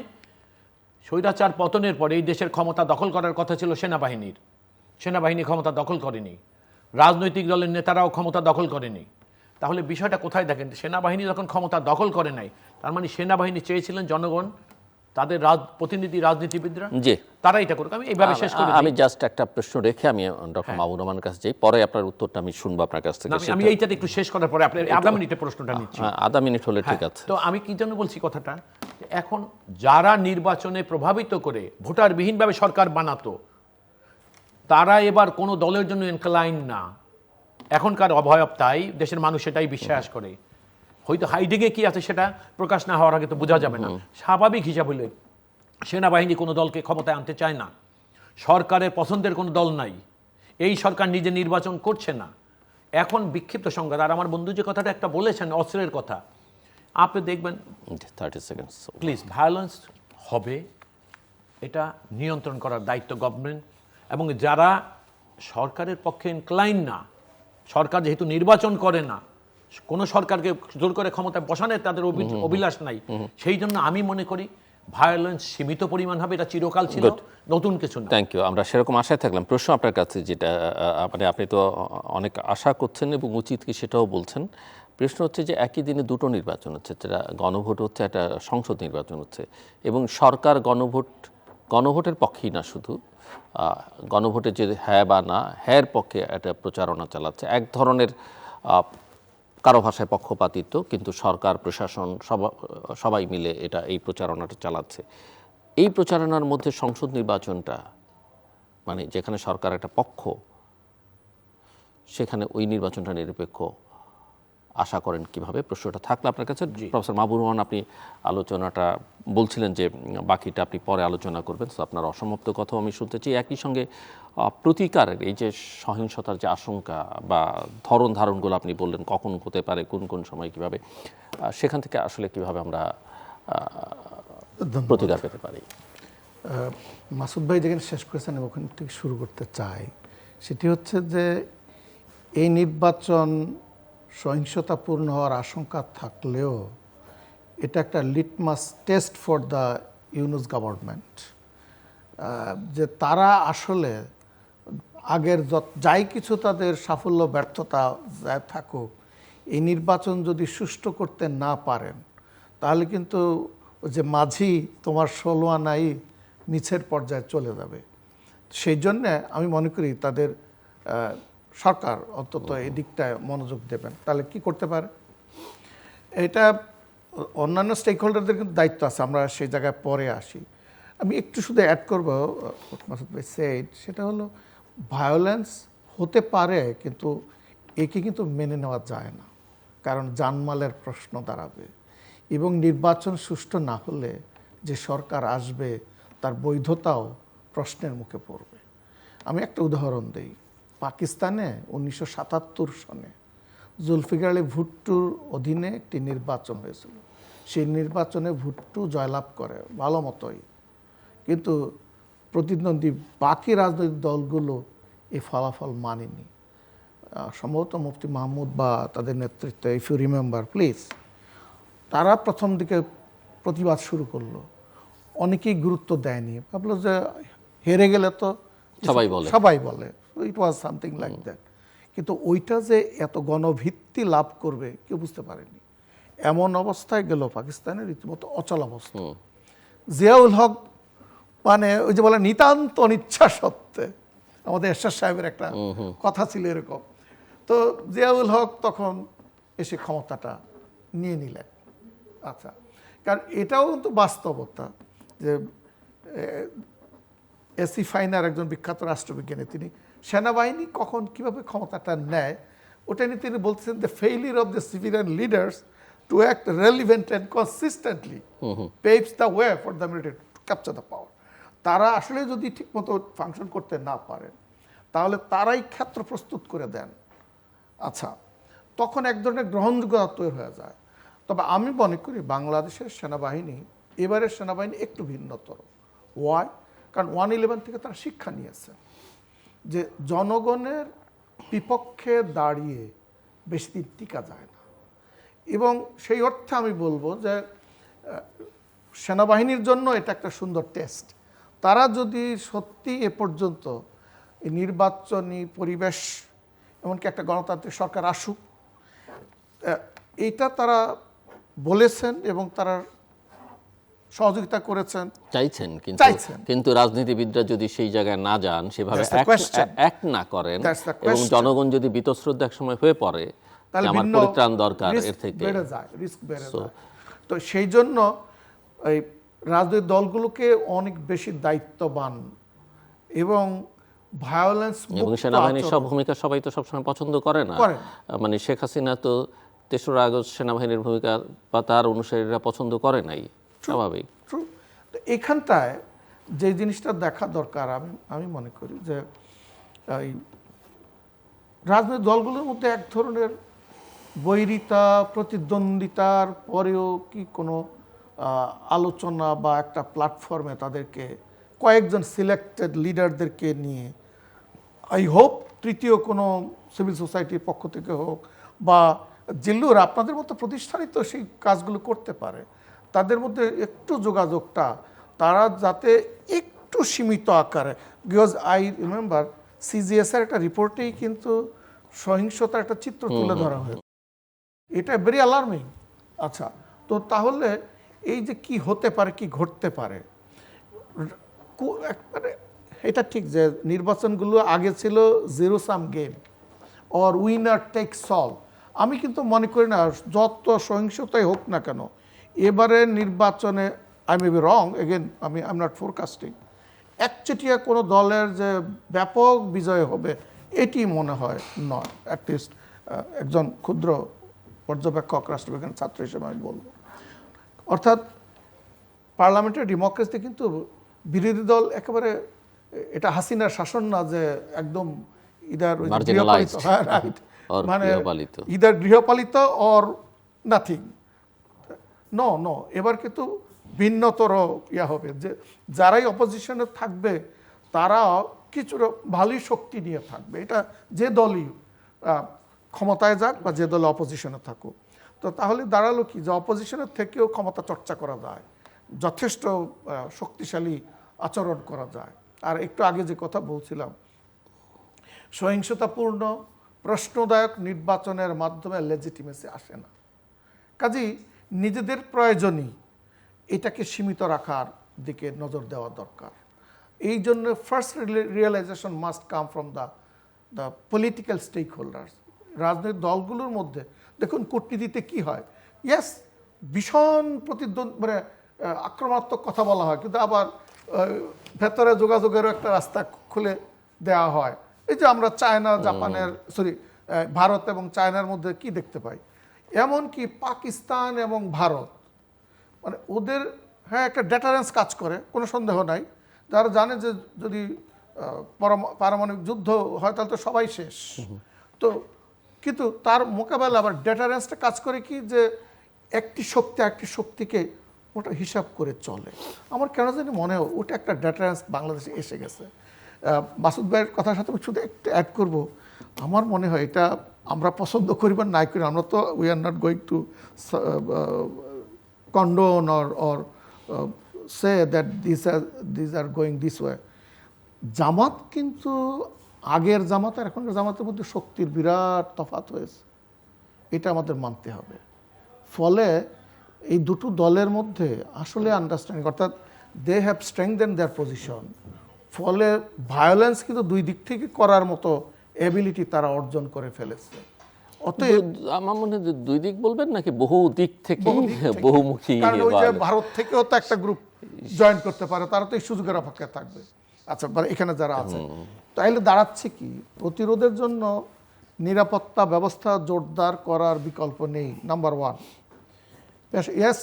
স্বৈরাচার পতনের পরে এই দেশের ক্ষমতা দখল করার কথা ছিল সেনাবাহিনীর, সেনাবাহিনী ক্ষমতা দখল করেনি, রাজনৈতিক দলের নেতারাও ক্ষমতা দখল করেনি। তাহলে বিষয়টা কোথায় দেখেন? সেনাবাহিনী যখন ক্ষমতা দখল করে নাই, তার মানে সেনাবাহিনী চেয়েছিলেন জনগণ, তাদের প্রতিনিধি রাজনীতিবিদরা, জি, তারা এটা করুক। আমি এইভাবে শেষ করি। আমি জাস্ট একটা প্রশ্ন রেখে আমি ডক্টর মাহবুব রহমানের কাছে যাই, পরে আপনার উত্তরটা আমি শুনবো আপনার কাছ থেকে। আমি এইটাতে একটু শেষ করার পরে আপনি আধা মিনিটে প্রশ্নটা নিচ্ছি। আধা মিনিট হলে ঠিক আছে। তো আমি কি জন্য বলছি কথাটা, এখন যারা নির্বাচনে প্রভাবিত করে ভোটারবিহীনভাবে সরকার বানাতো, তারা এবার কোনো দলের জন্য ইনক্লাইন না। এখনকার অভয়ব তাই, দেশের মানুষ সেটাই বিশ্বাস করে। হয়তো হাইডিংয়ে কি আছে সেটা প্রকাশ না হওয়ার আগে তো বোঝা যাবে না। স্বাভাবিক হিসাব হলে সেনাবাহিনী কোনো দলকে ক্ষমতায় আনতে চায় না, সরকারের পছন্দের কোনো দল নাই, এই সরকার নিজে নির্বাচন করছে না। এখন বিক্ষিপ্ত সংঘাত, আর আমার বন্ধু যে কথাটা একটা বলেছেন অস্ত্রের কথা, আপনি দেখবেন 30 সেকেন্ডস। প্লিজ, ভায়োলেন্স হবে, এটা নিয়ন্ত্রণ করার দায়িত্ব গভর্নমেন্ট। এবং যারা সরকারের পক্ষে ইনক্লাইন না, সরকার যেহেতু নির্বাচন করে না, কোনো সরকারকে জোর করে ক্ষমতায় বসানোর তাদের অভিলাষ নাই, সেই জন্য আমি মনে করি ভায়োলেন্স সীমিত পরিমাণ হবে, এটা চিরকাল ছিল, নতুন কিছু না। থ্যাংক ইউ, আমরা সেরকম আশায় থাকলাম। প্রশ্ন আপনার কাছে, যেটা মানে আপনি তো অনেক আশা করছেন এবং উচিত কি সেটাও বলছেন। প্রশ্ন হচ্ছে যে একই দিনে দুটো নির্বাচন হচ্ছে, যেটা গণভোট হচ্ছে, একটা সংসদ নির্বাচন হচ্ছে, এবং সরকার গণভোটের পক্ষেই না শুধু, গণভোটের যে হ্যাঁ বা না, হ্যাঁর পক্ষে একটা প্রচারণা চালাচ্ছে। এক ধরনের কারো ভাষায় পক্ষপাতিত্ব, কিন্তু সরকার প্রশাসন সবাই মিলে এই প্রচারণাটা চালাচ্ছে। এই প্রচারণার মধ্যে সংসদ নির্বাচনটা, মানে যেখানে সরকার একটা পক্ষ, সেখানে ওই নির্বাচনটা নিরপেক্ষ আশা করেন কিভাবে? প্রশ্নটা থাকলে আপনার কাছে। প্রফেসর মাহবুব রহমান, আপনি আলোচনাটা বলছিলেন যে বাকিটা আপনি পরে আলোচনা করবেন, তো আপনার অসমাপ্ত কথাও আমি শুনতে চাই। একই সঙ্গে প্রতিকারের এই যে সহিংসতার যে আশঙ্কা বা ধরন ধারণগুলো আপনি বললেন, কখন হতে পারে, কোন কোন সময়, কিভাবে, সেখান থেকে আসলে কিভাবে আমরা প্রতিকার পেতে পারি? মাসুদ ভাই যেখানে শেষ করেছেন আমি ওখান থেকে শুরু করতে চাই। সেটি হচ্ছে যে এই নির্বাচন সহিংসতাপূর্ণ হওয়ার আশঙ্কা থাকলেও এটা একটা litmus test for the Yunus government, যে তারা আসলে আগের যাই কিছু তাদের সাফল্য ব্যর্থতা যা থাকুক, এই নির্বাচন যদি সুষ্ঠু করতে না পারেন, তাহলে কিন্তু যে মাঝি তোমার 16 আনাই মিছের পর্যায়ে চলে যাবে। সেই জন্যে আমি মনে করি তাদের সরকার অন্তত এই দিকটায় মনোযোগ দেবেন। তাহলে কি করতে পারে? এটা অন্যান্য স্টেক হোল্ডারদের কিন্তু দায়িত্ব আছে, আমরা সেই জায়গায় পরে আসি। আমি একটু শুধু অ্যাড করবো মাসুদ ভাই সেড, সেটা হলো ভায়োলেন্স হতে পারে, কিন্তু একে কিন্তু মেনে নেওয়া যায় না, কারণ জানমালের প্রশ্ন দাঁড়াবে এবং নির্বাচন সুষ্ঠু না হলে যে সরকার আসবে তার বৈধতাও প্রশ্নের মুখে পড়বে। আমি একটা উদাহরণ দিই। পাকিস্তানে 1977 সনে জুলফিকার আলী ভুট্টোর অধীনে একটি নির্বাচন হয়েছিল। সেই নির্বাচনে ভুট্টো জয়লাভ করে ভালো মতোই, কিন্তু প্রতিদ্বন্দ্বী বাকি রাজনৈতিক দলগুলো এই ফলাফল মানেনি। সম্ভবত মুফতি মাহমুদ বা তাদের নেতৃত্বে, ইফ ইউ রিমেম্বার প্লিজ, তারা প্রথম দিকে প্রতিবাদ শুরু করলো, অনেকেই গুরুত্ব দেয়নি, ভাবলো যে হেরে গেলে তো সবাই বলে ইট ওয়াজ সামথিং লাইক দ্যাট। কিন্তু ওইটা যে এত গণভিত্তি লাভ করবে কেউ বুঝতে পারেনি। এমন অবস্থায় গেল পাকিস্তানের রীতিমতো অচল অবস্থা। জিয়াউল হক, মানে ওই যে বলে নিতান্ত অনিচ্ছা সত্ত্বে, আমাদের এরশাদ সাহেবের একটা কথা ছিল এরকম, তো জিয়াউল হক তখন এসে ক্ষমতাটা নিয়ে নিলেন। আচ্ছা, কারণ এটাও কিন্তু বাস্তবতা যে এসি ফাইনার একজন বিখ্যাত রাষ্ট্রবিজ্ঞানী, তিনি সেনাবাহিনী কখন কিভাবে ক্ষমতাটা নেয় ওটা নিয়ে তিনি বলতেছেন, the failure of the civilian leaders to act relevant and consistently paves the way for the military to capture the power. তারা আসলে যদি ঠিকমতো ফাংশন করতে না পারেন তাহলে তারাই ক্ষেত্র প্রস্তুত করে দেন। আচ্ছা, তখন এক ধরনের গ্রহণযোগ্যতা তৈরি হয়ে যায়। তবে আমি মনে করি বাংলাদেশের সেনাবাহিনী, এবারের সেনাবাহিনী একটু ভিন্নতর। ওয়াই? কারণ 1/11 থেকে তারা শিক্ষা নিয়েছে যে জনগণের বিপক্ষে দাঁড়িয়ে বেশি দিন টিকা যায় না। এবং সেই অর্থে আমি বলবো যে সেনাবাহিনীর জন্য এটা একটা সুন্দর টেস্ট। তারা যদি সত্যি এ পর্যন্ত এই নির্বাচনী পরিবেশ, এমনকি একটা গণতান্ত্রিক সরকার আসুক, এইটা তারা বলেছেন এবং তারা সহযোগিতা করেছেন, চাইছেন, কিন্তু রাজনীতিবিদরা যদি সেই জায়গায় না যান, সেভাবে এক না করেন, এবং জনগণ যদি বীতশ্রদ্ধ এক সময় হয়ে পড়ে তাহলে আমার পরিত্রাণ দরকার, এর থেকে রিস্ক বেড়ে যায়। তো সেই জন্য এই রাজনৈতিক দলগুলোকে অনেক বেশি দায়িত্ববান এবং ভায়োলেন্স, এবং সেনাবাহিনীর সব ভূমিকা সবাই তো সবসময় পছন্দ করে না। মানে শেখ হাসিনা তো ৩রা আগস্ট সেনাবাহিনীর ভূমিকা বা তার অনুসারীরা পছন্দ করে নাই, স্বাভাবিক। তো এখানটায় যে জিনিসটা দেখা দরকার আমি মনে করি যে এই রাজনৈতিক দলগুলোর মধ্যে এক ধরনের বৈরিতা, প্রতিদ্বন্দ্বিতার পরেও কি কোনো আলোচনা বা একটা প্ল্যাটফর্মে তাদেরকে কয়েকজন সিলেক্টেড লিডারদেরকে নিয়ে, আই হোপ তৃতীয় কোনো সিভিল সোসাইটির পক্ষ থেকে হোক বা জিল্লুর আপনাদের মতো প্রতিষ্ঠানই তো সেই কাজগুলো করতে পারে, তাদের মধ্যে একটু যোগাযোগটা তারা যাতে একটু সীমিত আকারে, বিকজ আই রিমেম্বার সিজিএসের একটা রিপোর্টেই কিন্তু সহিংসতার একটা চিত্র তুলে ধরা হয়েছে। এটা ভেরি অ্যালার্মিং। আচ্ছা, তো তাহলে এই যে কি হতে পারে, কি ঘটতে পারে, মানে এটা ঠিক যে নির্বাচনগুলো আগে ছিল zero sum game or winner tax all. আমি কিন্তু মনে করি না যত সহিংসতাই হোক না কেন এবারের নির্বাচনে, I may be wrong again, I am not forecasting, একচেটিয়া কোনো দলের যে ব্যাপক বিজয় হবে এটি মনে হয় নয়। অ্যাটলিস্ট একজন ক্ষুদ্র পর্যবেক্ষক, রাষ্ট্রবিজ্ঞান ছাত্র হিসেবে আমি বলবো। অর্থাৎ পার্লামেন্টারি ডেমোক্রেসিতে কিন্তু বিরোধী দল একেবারে, এটা হাসিনার শাসন না যে একদম ইদার গৃহপালিত, মানে ইদার গৃহপালিত অর নাথিং। নো, এবার কিন্তু ভিন্নতর ইয়া হবে যে যারাই অপোজিশনে থাকবে তারা কিছুটা ভালোই শক্তি নিয়ে থাকবে। এটা যে দলই ক্ষমতায় যাক বা যে দলে অপোজিশনে থাকুক। তো তাহলে দাঁড়ালো কি যে অপোজিশনের থেকেও ক্ষমতা চর্চা করা যায়, যথেষ্ট শক্তিশালী আচরণ করা যায়। আর একটু আগে যে কথা বলছিলাম, সহিংসতাপূর্ণ প্রশ্নদায়ক নির্বাচনের মাধ্যমে লেজিটিমেসি আসে না। কাজেই নিজেদের প্রয়োজনই এটাকে সীমিত রাখার দিকে নজর দেওয়া দরকার। এই জন্য first realization must come from the political stake holders. রাজনৈতিক দলগুলোর মধ্যে দেখুন কূটনীতিতে কি হয়, ইয়েস ভীষণ মানে আক্রমণাত্মক কথা বলা হয়, কিন্তু আবার ভেতরে যোগাযোগেরও একটা রাস্তা খুলে দেওয়া হয়। এই যে আমরা চায়না জাপানের ভারত এবং চায়নার মধ্যে কি দেখতে পাই, এমনকি পাকিস্তান এবং ভারত, মানে ওদের একটা ডেটারেন্স কাজ করে, কোনো সন্দেহ নাই। যারা জানে যে যদি পারমাণবিক যুদ্ধ হয় তাহলে তো সবাই শেষ। তো কিন্তু তার মোকাবেলা আবার ডেটারেন্সটা কাজ করে কি, যে একটি শক্তিকে ওটা হিসাব করে চলে। আমার কেন জানি মনে হয় ওটা একটা ডেটারেন্স বাংলাদেশে এসে গেছে। মাসুদ ভাইয়ের কথার সাথে আমি শুধু একটু অ্যাড করব, আমার মনে হয় এটা আমরা পছন্দ করি বা নাই করি, আমরা তো we are not going to condone or say that this are going this way. Jamaat কিন্তু আগের জামাত আর এখনকার জামাতের মধ্যে শক্তির বিরাট তফাৎ হয়েছে, এটা আমাদের মানতে হবে। ফলে এই দুটো দলের মধ্যে আসলে আন্ডারস্ট্যান্ডিং, অর্থাৎ they have strengthen their position. ফলে ভায়োলেন্স কিন্তু দুই দিক থেকে করার মতো এবিলিটি তারা অর্জন করে ফেলেছে। অতএব আমার মনে হয় দুই দিক বলবেন নাকি বহু দিক থেকে, বহুমুখী, কারণ ওই যে ভারত থেকেও তো একটা গ্রুপ জয়েন করতে পারে, তারা তো এই সুযোগের অপেক্ষায় থাকবে। আচ্ছা, মানে এখানে যারা আছে, তাইলে দাঁড়াচ্ছে কি, প্রতিরোধের জন্য নিরাপত্তা ব্যবস্থা জোরদার করার বিকল্প নেই। নাম্বার ওয়ান, ইয়েস,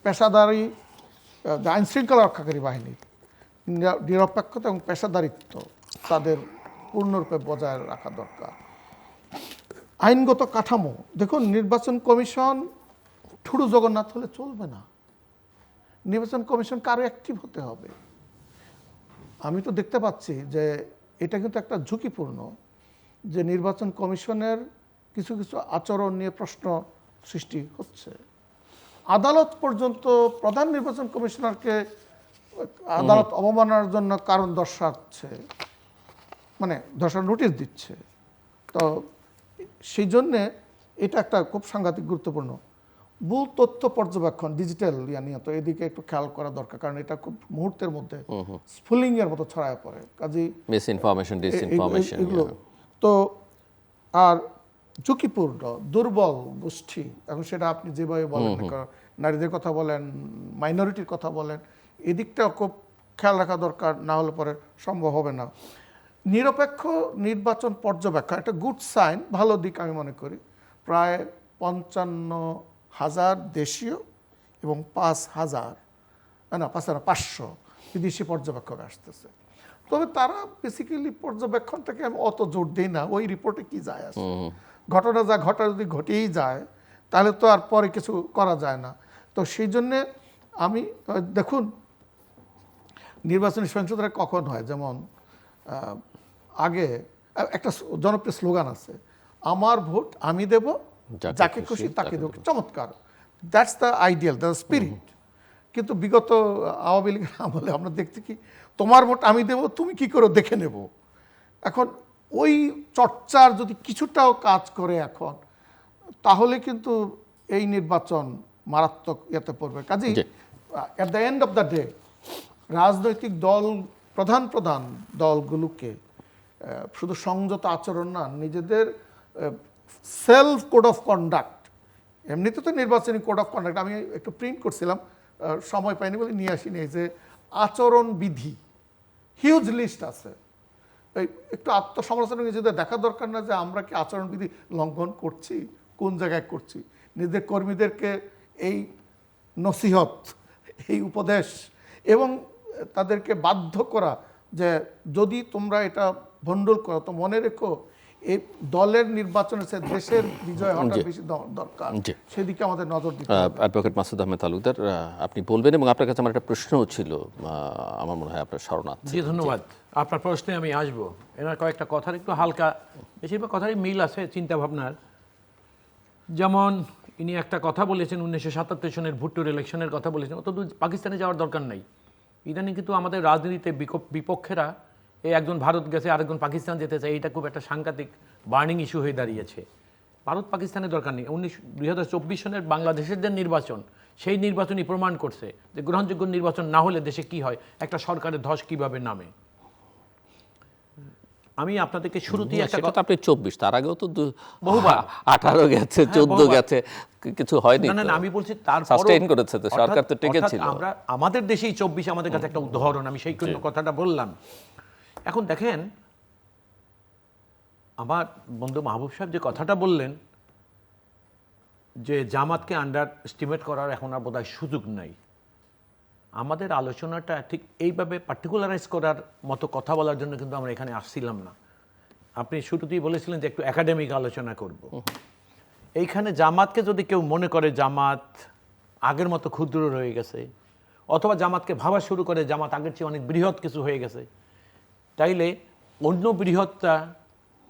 পেশাদারি আইন শৃঙ্খলা রক্ষাকারী বাহিনীর নিরপেক্ষতা এবং পেশাদারিত্ব তাদের পূর্ণরূপে বজায় রাখা দরকার। আইনগত কাঠামো দেখুন, নির্বাচন কমিশন ঠুড়ু জগন্নাথ হলে চলবে না। নির্বাচন কমিশনকে আরও অ্যাক্টিভ হতে হবে। আমি তো দেখতে পাচ্ছি যে এটা কিন্তু একটা ঝুঁকিপূর্ণ, যে নির্বাচন কমিশনের কিছু কিছু আচরণ নিয়ে প্রশ্ন সৃষ্টি হচ্ছে। আদালত পর্যন্ত প্রধান নির্বাচন কমিশনারকে আদালত অবমাননার জন্য কারণ দর্শাচ্ছে, মানে দর্শার নোটিশ দিচ্ছে। তো সেই জন্যে এটা একটা খুব সাংঘাতিক গুরুত্বপূর্ণ। ভুল তথ্য পর্যবেক্ষণ, ডিজিটাল নিয়ে তো এদিকে একটু খেয়াল করা দরকার, কারণ এটা খুব মুহূর্তের মধ্যে স্ফুলিং এর মতো ছড়ায় পড়ে। কাজেই মিস ইনফরমেশন, ডিসইনফরমেশন এগুলো তো, আর ঝুঁকিপূর্ণ দুর্বল গোষ্ঠী, এখন সেটা আপনি যেভাবে বলেন, নারীদের কথা বলেন, মাইনরিটির কথা বলেন, এদিকটাও খুব খেয়াল রাখা দরকার, না হলে পরে সম্ভব হবে না। নিরপেক্ষ নির্বাচন পর্যবেক্ষণ একটা গুড সাইন, ভালো দিক আমি মনে করি। প্রায় 55,000 দেশীয় এবং 5,500 বিদেশি পর্যবেক্ষক আসতেছে। তবে তারা বেসিক্যালি পর্যবেক্ষণটাকে আমি অত জোর দিই না, ওই রিপোর্টে কি যায় আসে, ঘটনা যা ঘটা যদি ঘটেই যায় তাহলে তো আর পরে কিছু করা যায় না। তো সেই জন্যে আমি দেখুন, নির্বাচনী সহিংসতা কখন হয়, যেমন আগে একটা জনপ্রিয় স্লোগান আছে, আমার ভোট আমি দেব, যাকে খুশি তাকে দেব। চমৎকার, that's the ideal, the spirit. কিন্তু বিগত আওয়ামী লীগের আমলে আমরা দেখছি কি, তোমার ভোট আমি দেব, তুমি কি করে দেখে নেব। এখন ওই চর্চার যদি কিছুটাও কাজ করে এখন, তাহলে কিন্তু এই নির্বাচন মারাত্মক ইয়েতে পড়বে। কাজেই at the end of the day রাজনৈতিক দল, প্রধান দলগুলোকে শুধু সংযত আচরণ না, নিজেদের সেলফ কোড অফ কন্ডাক্ট, এমনিতে তো নির্বাচনী কোড অফ কন্ডাক্ট আমি একটু প্রিন্ট করছিলাম, সময় পাইনি বলে নিয়ে আসিনি, যে আচরণ বিধি হিউজ লিস্ট আছে। এই একটু আত্মসমালোচনা নিজেদের দেখা দরকার না, যে আমরা কি আচরণবিধি লঙ্ঘন করছি, কোন জায়গায় করছি। নিজেদের কর্মীদেরকে এই নসিহত, এই উপদেশ এবং তাদেরকে বাধ্য করা যে যদি তোমরা এটা ভণ্ডুল করো তো মনে রেখো এই দলের নির্বাচনে দেশের বিজয় হওয়াটা বেশি দরকার, সেদিকে আমাদের নজর দিতে হবে। অ্যাডভোকেট মাসুদ আহমেদ তালুকদার, আপনি বলবেন, এবং আপনার কাছে আমার একটা প্রশ্নও ছিল, আমার মনে হয় আপনার শরণার্থী। জি ধন্যবাদ। আপনার প্রশ্নে আমি আসবো। এনার কয়েকটা কথার একটু হালকা, বেশিরভাগ কথারই মিল আছে চিন্তাভাবনার। যেমন ইনি একটা কথা বলেছেন 1977 সনের ভুট্টোর ইলেকশনের কথা বলেছেন, অত দূর পাকিস্তানে যাওয়ার দরকার নাই। ইদানিং কিন্তু আমাদের রাজনীতিতে বিপক্ষেরা, এই একজন ভারত গেছে, আরেকজন পাকিস্তান যেতে চায়, এটা খুব একটা সাংঘাতিক বার্নিং ইস্যু হয়ে দাঁড়িয়েছে। ভারত পাকিস্তানের দরকার নেই। 2024 সনের বাংলাদেশের যে নির্বাচন, সেই নির্বাচনই প্রমাণ করছে যে গ্রহণযোগ্য নির্বাচন না হলে দেশে কি হয়, একটা সরকারের ধস কিভাবে নামে। আমি আপনাদেরকে শুরুতেই একটা কথা, আপনি 24, তার আগেও তো বহুবার 18 গেছে, 14 গেছে, কিছু হয়নি। না, আমি বলছি তার সাস্টেইন করেছে তো সরকার, তো টিকে ছিল। আমরা আমাদের দেশেই 24 আমাদের কাছে একটা উদাহরণ, আমি সেই কথাটা বললাম। এখন দেখেন, আমার বন্ধু মাহবুব সাহেব যে কথাটা বললেন যে জামাতকে আন্ডার এস্টিমেট করার এখন আর বোধহয় সুযোগ নাই। আমাদের আলোচনাটা ঠিক এইভাবে পার্টিকুলারাইজ করার মতো কথা বলার জন্য কিন্তু আমরা এখানে আসছিলাম না। আপনি শুরুতেই বলেছিলেন যে একটু একাডেমিক আলোচনা করব। এইখানে জামাতকে যদি কেউ মনে করে জামাত আগের মতো ক্ষুদ্র রয়ে গেছে, অথবা জামাতকে ভাবা শুরু করে জামাত আগের চেয়ে অনেক বৃহৎ কিছু হয়ে গেছে, তাইলে অন্য বৃহৎটা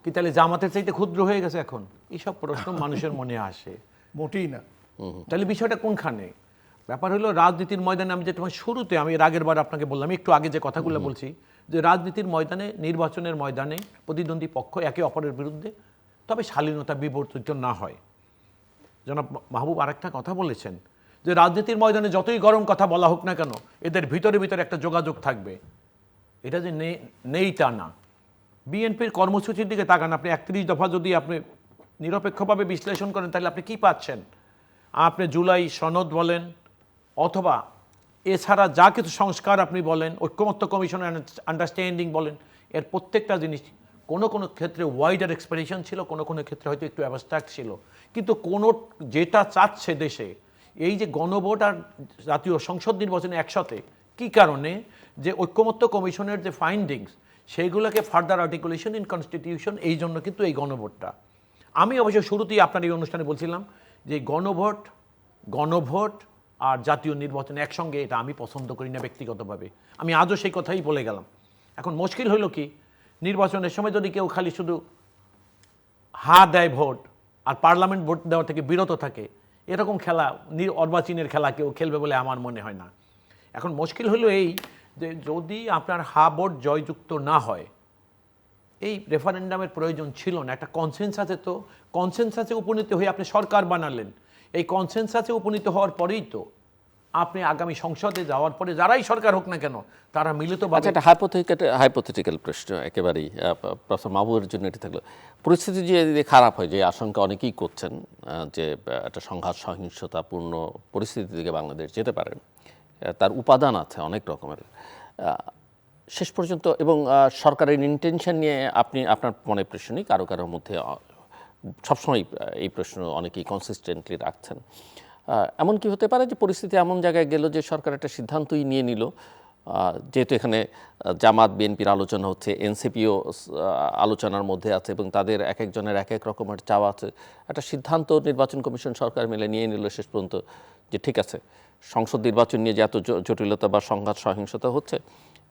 কি তাহলে জামাতের চাইতে ক্ষুদ্র হয়ে গেছে এখন? এইসব প্রশ্ন মানুষের মনে আসে। মোটেই না। তাহলে বিষয়টা কোনখানে? ব্যাপার হলো রাজনীতির ময়দানে, আমি যেটা শুরুতে, আমি এর আগের বার আপনাকে বললাম, একটু আগে যে কথাগুলো বলছি, যে রাজনীতির ময়দানে, নির্বাচনের ময়দানে প্রতিদ্বন্দ্বী পক্ষ একে অপরের বিরুদ্ধে, তবে শালীনতা বিবর্তিত না হয়। জনাব মাহবুব আরেকটা কথা বলেছেন যে রাজনীতির ময়দানে যতই গরম কথা বলা হোক না কেন, এদের ভিতরে ভিতরে একটা যোগাযোগ থাকবে। এটা যে নেই তা না। বিএনপির কর্মসূচির দিকে তাকান, আপনি 31 দফা যদি আপনি নিরপেক্ষভাবে বিশ্লেষণ করেন, তাহলে আপনি কি পাচ্ছেন? আপনি জুলাই সনদ বলেন, অথবা এছাড়া যা কিছু সংস্কার আপনি বলেন, ঐক্যমত্য কমিশনের আন্ডারস্ট্যান্ডিং বলেন, এর প্রত্যেকটা জিনিস কোনো কোনো ক্ষেত্রে ওয়াইডার এক্সপ্রেশন ছিল, কোনো কোনো ক্ষেত্রে হয়তো একটু অ্যাবস্ট্রাক্ট ছিল, কিন্তু কোনো যেটা চাচ্ছে দেশে এই যে গণভোট আর জাতীয় সংসদ নির্বাচনে একসাথে, কি কারণে যে ঐক্যমত্য কমিশনের যে ফাইন্ডিংস সেইগুলোকে ফার্দার আর্টিকুলেশন ইন কনস্টিটিউশন, এই জন্য কিন্তু এই গণভোটটা। আমি অবশ্য শুরুতেই আপনার এই অনুষ্ঠানে বলছিলাম যে গণভোট আর জাতীয় নির্বাচন একসঙ্গে, এটা আমি পছন্দ করি না ব্যক্তিগতভাবে। আমি আজও সেই কথাই বলে গেলাম। এখন মুশকিল হলো কি, নির্বাচনের সময় যদি কেউ খালি শুধু হা দেয় ভোট আর পার্লামেন্ট ভোট দেওয়া থেকে বিরত থাকে, এরকম খেলা অর্বাচীনের খেলা কেউ খেলবে বলে আমার মনে হয় না। এখন মুশকিল হলো এই যে যদি আপনার হা ভোট জয়যুক্ত না হয়, এই রেফারেন্ডামের প্রয়োজন ছিল না। একটা কনসেনসাসে উপনীত হয়ে আপনি সরকার বানালেন। এই কনসেনসাসে উপনীত হওয়ার পরেই তো আপনি আগামী সংসদে যাওয়ার পরে যারাই সরকার হোক না কেন তারা মিলিতভাবে। আচ্ছা, একটা হাইপোথেটিক্যাল প্রশ্ন একেবারেই প্রফেসর মাহবুবের জন্য এটি থাকলো। পরিস্থিতি যদি খারাপ হয়, যে আশঙ্কা অনেকেই করছেন যে একটা সংঘাত সহিংসতাপূর্ণ পরিস্থিতির দিকে বাংলাদেশ যেতে পারে, তার উপাদান আছে অনেক রকমের শেষ পর্যন্ত, এবং সরকারের ইন্টেনশন নিয়ে আপনার মনে প্রশ্ন নেই, কারো কারোর মধ্যে সবসময় এই প্রশ্ন অনেকেই কনসিস্টেন্টলি রাখছেন। এমন কি হতে পারে যে পরিস্থিতি এমন জায়গায় গেল যে সরকার একটা সিদ্ধান্তই নিয়ে নিল, যেহেতু এখানে জামাত বিএনপির আলোচনা হচ্ছে, এনসিপিও আলোচনার মধ্যে আছে এবং তাদের এক একজনের এক এক রকমের চাওয়া আছে, একটা সিদ্ধান্ত নির্বাচন কমিশন সরকার মিলে নিয়ে নিল শেষ পর্যন্ত যে ঠিক আছে, সংসদ নির্বাচন নিয়ে যে এত জটিলতা বা সংঘাত সহিংসতা হচ্ছে,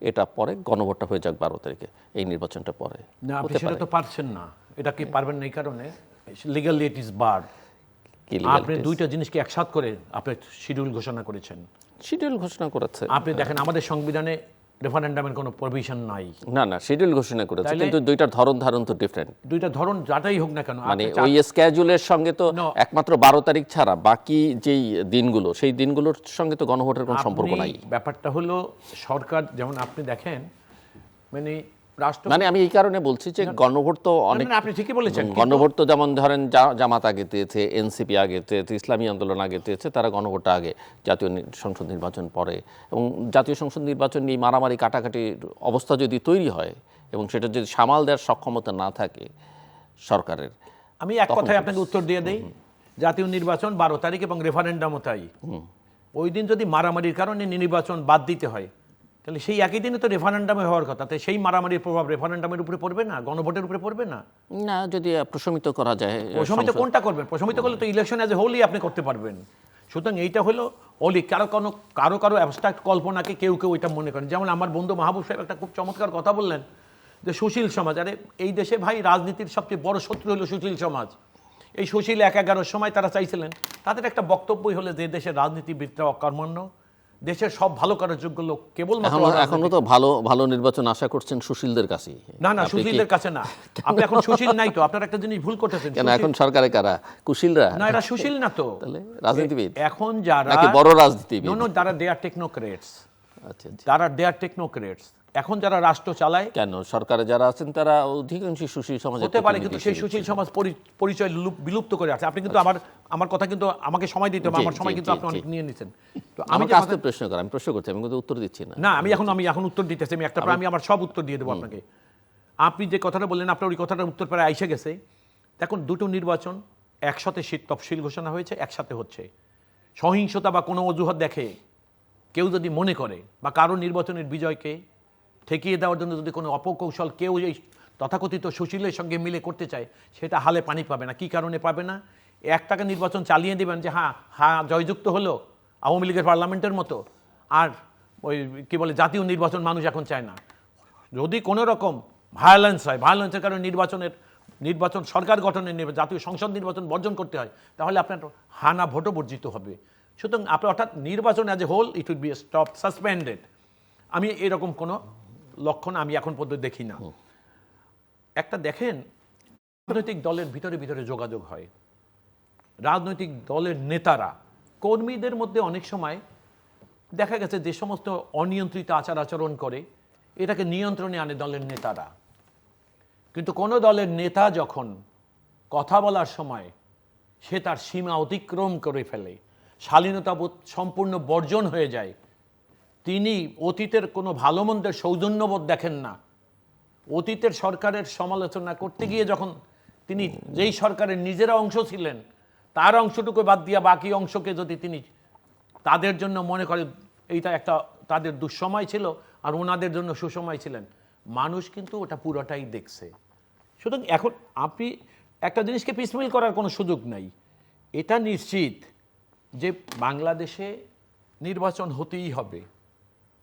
এটা পরে গণভোটটা হয়ে যাক 12 তারিখে, এই নির্বাচনটা পরে। না, আপনি সেটা তো পারছেন না। এটা কি পারবেন না? এই কারণে লিগালি ইট ইজ বার। আপনি দুইটা জিনিসকে একসাথ করে আপনি শিডিউল ঘোষণা করেছেন। শিডিউল ঘোষণা করেছে, আপনি দেখেন আমাদের সংবিধানে রেফারেন্ডামের কোনো প্রভিশন নাই। না শিডিউল ঘোষণা করেছে, কিন্তু দুইটার ধরন তো ডিফারেন্ট। দুইটা ধরন যাটাই হোক না কেন, মানে ওই স্কেজুলের সঙ্গে তো একমাত্র 12 তারিখ ছাড়া বাকি যেই দিনগুলো, সেই দিনগুলোর সঙ্গে তো গণভোটের কোনো সম্পর্ক নাই। ব্যাপারটা হলো সরকার, যেমন আপনি দেখেন মানে রাষ্ট্র, মানে আমি এই কারণে বলছি যে গণভোট তো অনেক, আপনি ঠিকই বলেছেন, গণভোট তো যেমন ধরেন জামাত আগে দিয়েছে, এনসিপি আগে দিয়েছে, ইসলামী আন্দোলন আগে দিয়েছে, তারা গণভোটটা আগে, জাতীয় সংসদ নির্বাচন পরে। এবং জাতীয় সংসদ নির্বাচন নিয়ে মারামারি কাটাকাটির অবস্থা যদি তৈরি হয় এবং সেটা যদি সামাল দেওয়ার সক্ষমতা না থাকে সরকারের, আমি এক কথায় আপনাকে উত্তর দিয়ে দেই, জাতীয় নির্বাচন 12 তারিখ এবং রেফারেন্ডামও তাই। ওই দিন যদি মারামারির কারণে নির্বাচন বাদ দিতে হয়, তাহলে সেই একই দিনে তো রেফারেন্ডামে হওয়ার কথা, তাই সেই মারামারির প্রভাব রেফারেন্ডামের উপরে পড়বে না, গণভোটের উপরে পড়বে না। না, যদি প্রশমিত করা যায়। প্রশমিত কোনটা করবেন? প্রশমিত করলে তো ইলেকশন অ্যাজ এ হোলই আপনি করতে পারবেন। সুতরাং এইটা হলো অলি কারো অ্যাবস্ট্রাক্ট কল্পনাকে কেউ ওইটা মনে করেন। যেমন আমার বন্ধু মাহবুব সাহেব একটা খুব চমৎকার কথা বললেন যে সুশীল সমাজ। আরে এই দেশে ভাই রাজনীতির সবচেয়ে বড় শত্রু হলো সুশীল সমাজ। এই সুশীল 11-11 সময় তারা চাইছিলেন, তাদের একটা বক্তব্যই হলো যে দেশের রাজনীতিবিদরা অকর্মণ্য, দেশের সব ভালো করার যোগ্য লোক কেবল এখনো তো ভালো নির্বাচন আশা করছেন সুশীলদের কাছে। না সুশীলদের কাছে না, আপনি এখন সুশীল নাই তো, আপনার একটা জিনিস ভুল করতেছেন। কেন এখন সরকারে কারা কুশীলরা? না, এরা সুশীল না তো, তাহলে রাজনীতিবিদ এখন যারা নাকি বড় রাজনীতিবিদ? তারা দে আর টেকনোক্রেটস। আচ্ছা, তারা দে আর টেকনোক্রেটস। এখন যারা রাষ্ট্র চালায়, কেন সরকারে যারা আছেন তারা অধিকাংশ সুশীল সমাজে হতে পারে, কিন্তু সেই সুশীল সমাজ পরিচয় বিলুপ্ত করে আছে। আপনি কিন্তু আমার কথা কিন্তু আমাকে সময় দিতে হবে, আমার সময় কিন্তু আপনি অনেক নিয়ে নিছেন। তো আমি কাছে প্রশ্ন করি, আমি প্রশ্ন করছি, আমি কিন্তু উত্তর দিচ্ছি না। না, আমি এখন উত্তর দিতেছি, আমি আমার সব উত্তর দিয়ে দেবো আপনাকে। আপনি যে কথাটা বললেন, আপনার ওই কথাটার উত্তর প্রায় আইসে গেছে। দেখুন, দুটো নির্বাচন একসাথে তফসিল ঘোষণা হয়েছে, একসাথে হচ্ছে। সহিংসতা বা কোনো অজুহাত দেখে কেউ যদি মনে করে বা কারো নির্বাচনের বিজয়কে ঠেকিয়ে দেওয়ার জন্য যদি কোনো অপকৌশল কেউ এই তথাকথিত সুশীলের সঙ্গে মিলে করতে চায়, সেটা হালে পানি পাবে না। কি কারণে পাবে না? একটাকে নির্বাচন চালিয়ে দেবেন যে হ্যাঁ জয়যুক্ত হলো আওয়ামী লীগের পার্লামেন্টের মতো, আর ওই কি বলে জাতীয় নির্বাচন মানুষ এখন চায় না। যদি কোনো রকম ভায়োলেন্স হয়, ভায়োলেন্সের কারণে নির্বাচন সরকার গঠনের জাতীয় সংসদ নির্বাচন বর্জন করতে হয়, তাহলে আপনার হানা ভোটও বর্জিত হবে। সুতরাং আপনি অর্থাৎ নির্বাচন as a whole it would be stop suspended. আমি এরকম কোনো লক্ষণ আমি এখন পর্যন্ত দেখি না। একটা দেখেন, রাজনৈতিক দলের ভিতরে যোগাযোগ হয়, রাজনৈতিক দলের নেতারা কর্মীদের মধ্যে অনেক সময় দেখা গেছে যে সমস্ত অনিয়ন্ত্রিত আচরণ করে, এটাকে নিয়ন্ত্রণে আনে দলের নেতারা। কিন্তু কোনো দলের নেতা যখন কথা বলার সময় সে তার সীমা অতিক্রম করে ফেলে, শালীনতাবোধ সম্পূর্ণ বর্জন হয়ে যায়, তিনি অতীতের কোনো ভালো মন্দের সৌজন্যবোধ দেখেন না। অতীতের সরকারের সমালোচনা করতে গিয়ে যখন তিনি যেই সরকারের নিজেরা অংশ ছিলেন তার অংশটুকু বাদ দিয়া বাকি অংশকে যদি তিনি তাদের জন্য মনে করে এইটা একটা তাদের দুঃসময় ছিল আর ওনাদের জন্য সুসময় ছিলেন, মানুষ কিন্তু ওটা পুরোটাই দেখছে। সুতরাং এখন আপনি একটা জিনিসকে পিসমিল করার কোনো সুযোগ নাই। এটা নিশ্চিত যে বাংলাদেশে নির্বাচন হতেই হবে।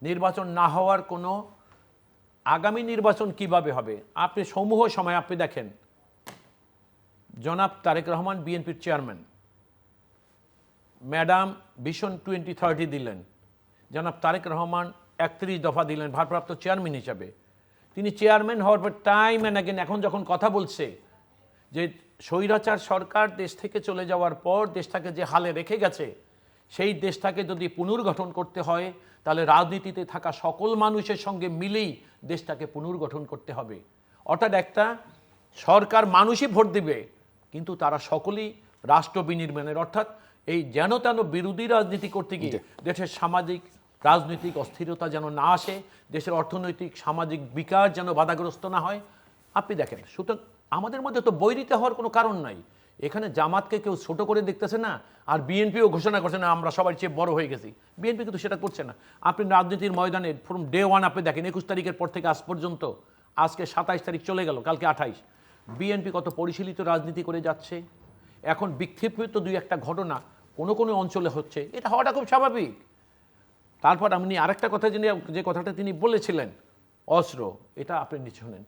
নির্বাচন না হওয়ার কোনো আগামী নির্বাচন কিভাবে হবে? আপনি সমূহ সময় আপনি দেখেন, জনাব তারেক রহমান বিএনপির চেয়ারম্যান, ম্যাডাম ভিশন 2030 দিলেন, জনাব তারেক রহমান 31 দফা দিলেন ভারপ্রাপ্ত চেয়ারম্যান হিসাবে। তিনি চেয়ারম্যান হওয়ার পর টাইম অ্যান্ড অ্যাগেন এখন যখন কথা বলছে যে স্বৈরাচার সরকার দেশ থেকে চলে যাওয়ার পর দেশটাকে যে হালে রেখে গেছে, সেই দেশটাকে যদি পুনর্গঠন করতে হয় তাহলে রাজনীতিতে থাকা সকল মানুষের সঙ্গে মিলেই দেশটাকে পুনর্গঠন করতে হবে। অর্থাৎ একটা সরকার মানুষই ভোট দিবে, কিন্তু তারা সকলেই রাষ্ট্র বিনির্মাণের, অর্থাৎ এই যেন তেন বিরোধী রাজনীতি করতে গিয়ে দেশের সামাজিক রাজনৈতিক অস্থিরতা যেন না আসে, দেশের অর্থনৈতিক সামাজিক বিকাশ যেন বাধাগ্রস্ত না হয়। আপনি দেখেন, সুতরাং আমাদের মধ্যে তো বৈরিতা হওয়ার কোনো কারণ নাই। এখানে জামাতকে কেউ ছোট করে দেখতেছে না, আর বিএনপিও ঘোষণা করছে না আমরা সবার চেয়ে বড় হয়ে গেছি। বিএনপি কিন্তু সেটা করছে না। আপনি রাজনীতির ময়দানে ফ্রম ডে ওয়ান আপনি দেখেন, 21 তারিখের পর থেকে আজ পর্যন্ত, আজকে 27 তারিখ চলে গেল, কালকে 28, বিএনপি কত পরিশীলিত রাজনীতি করে যাচ্ছে। এখন বিক্ষিপ্ত দুই একটা ঘটনা কোনো কোনো অঞ্চলে হচ্ছে, এটা হওয়াটা খুব স্বাভাবিক। তারপর আপনি আরেকটা কথা যে কথাটা তিনি বলেছিলেন, অস্ত্র, এটা আপনি নিচে শোনেন।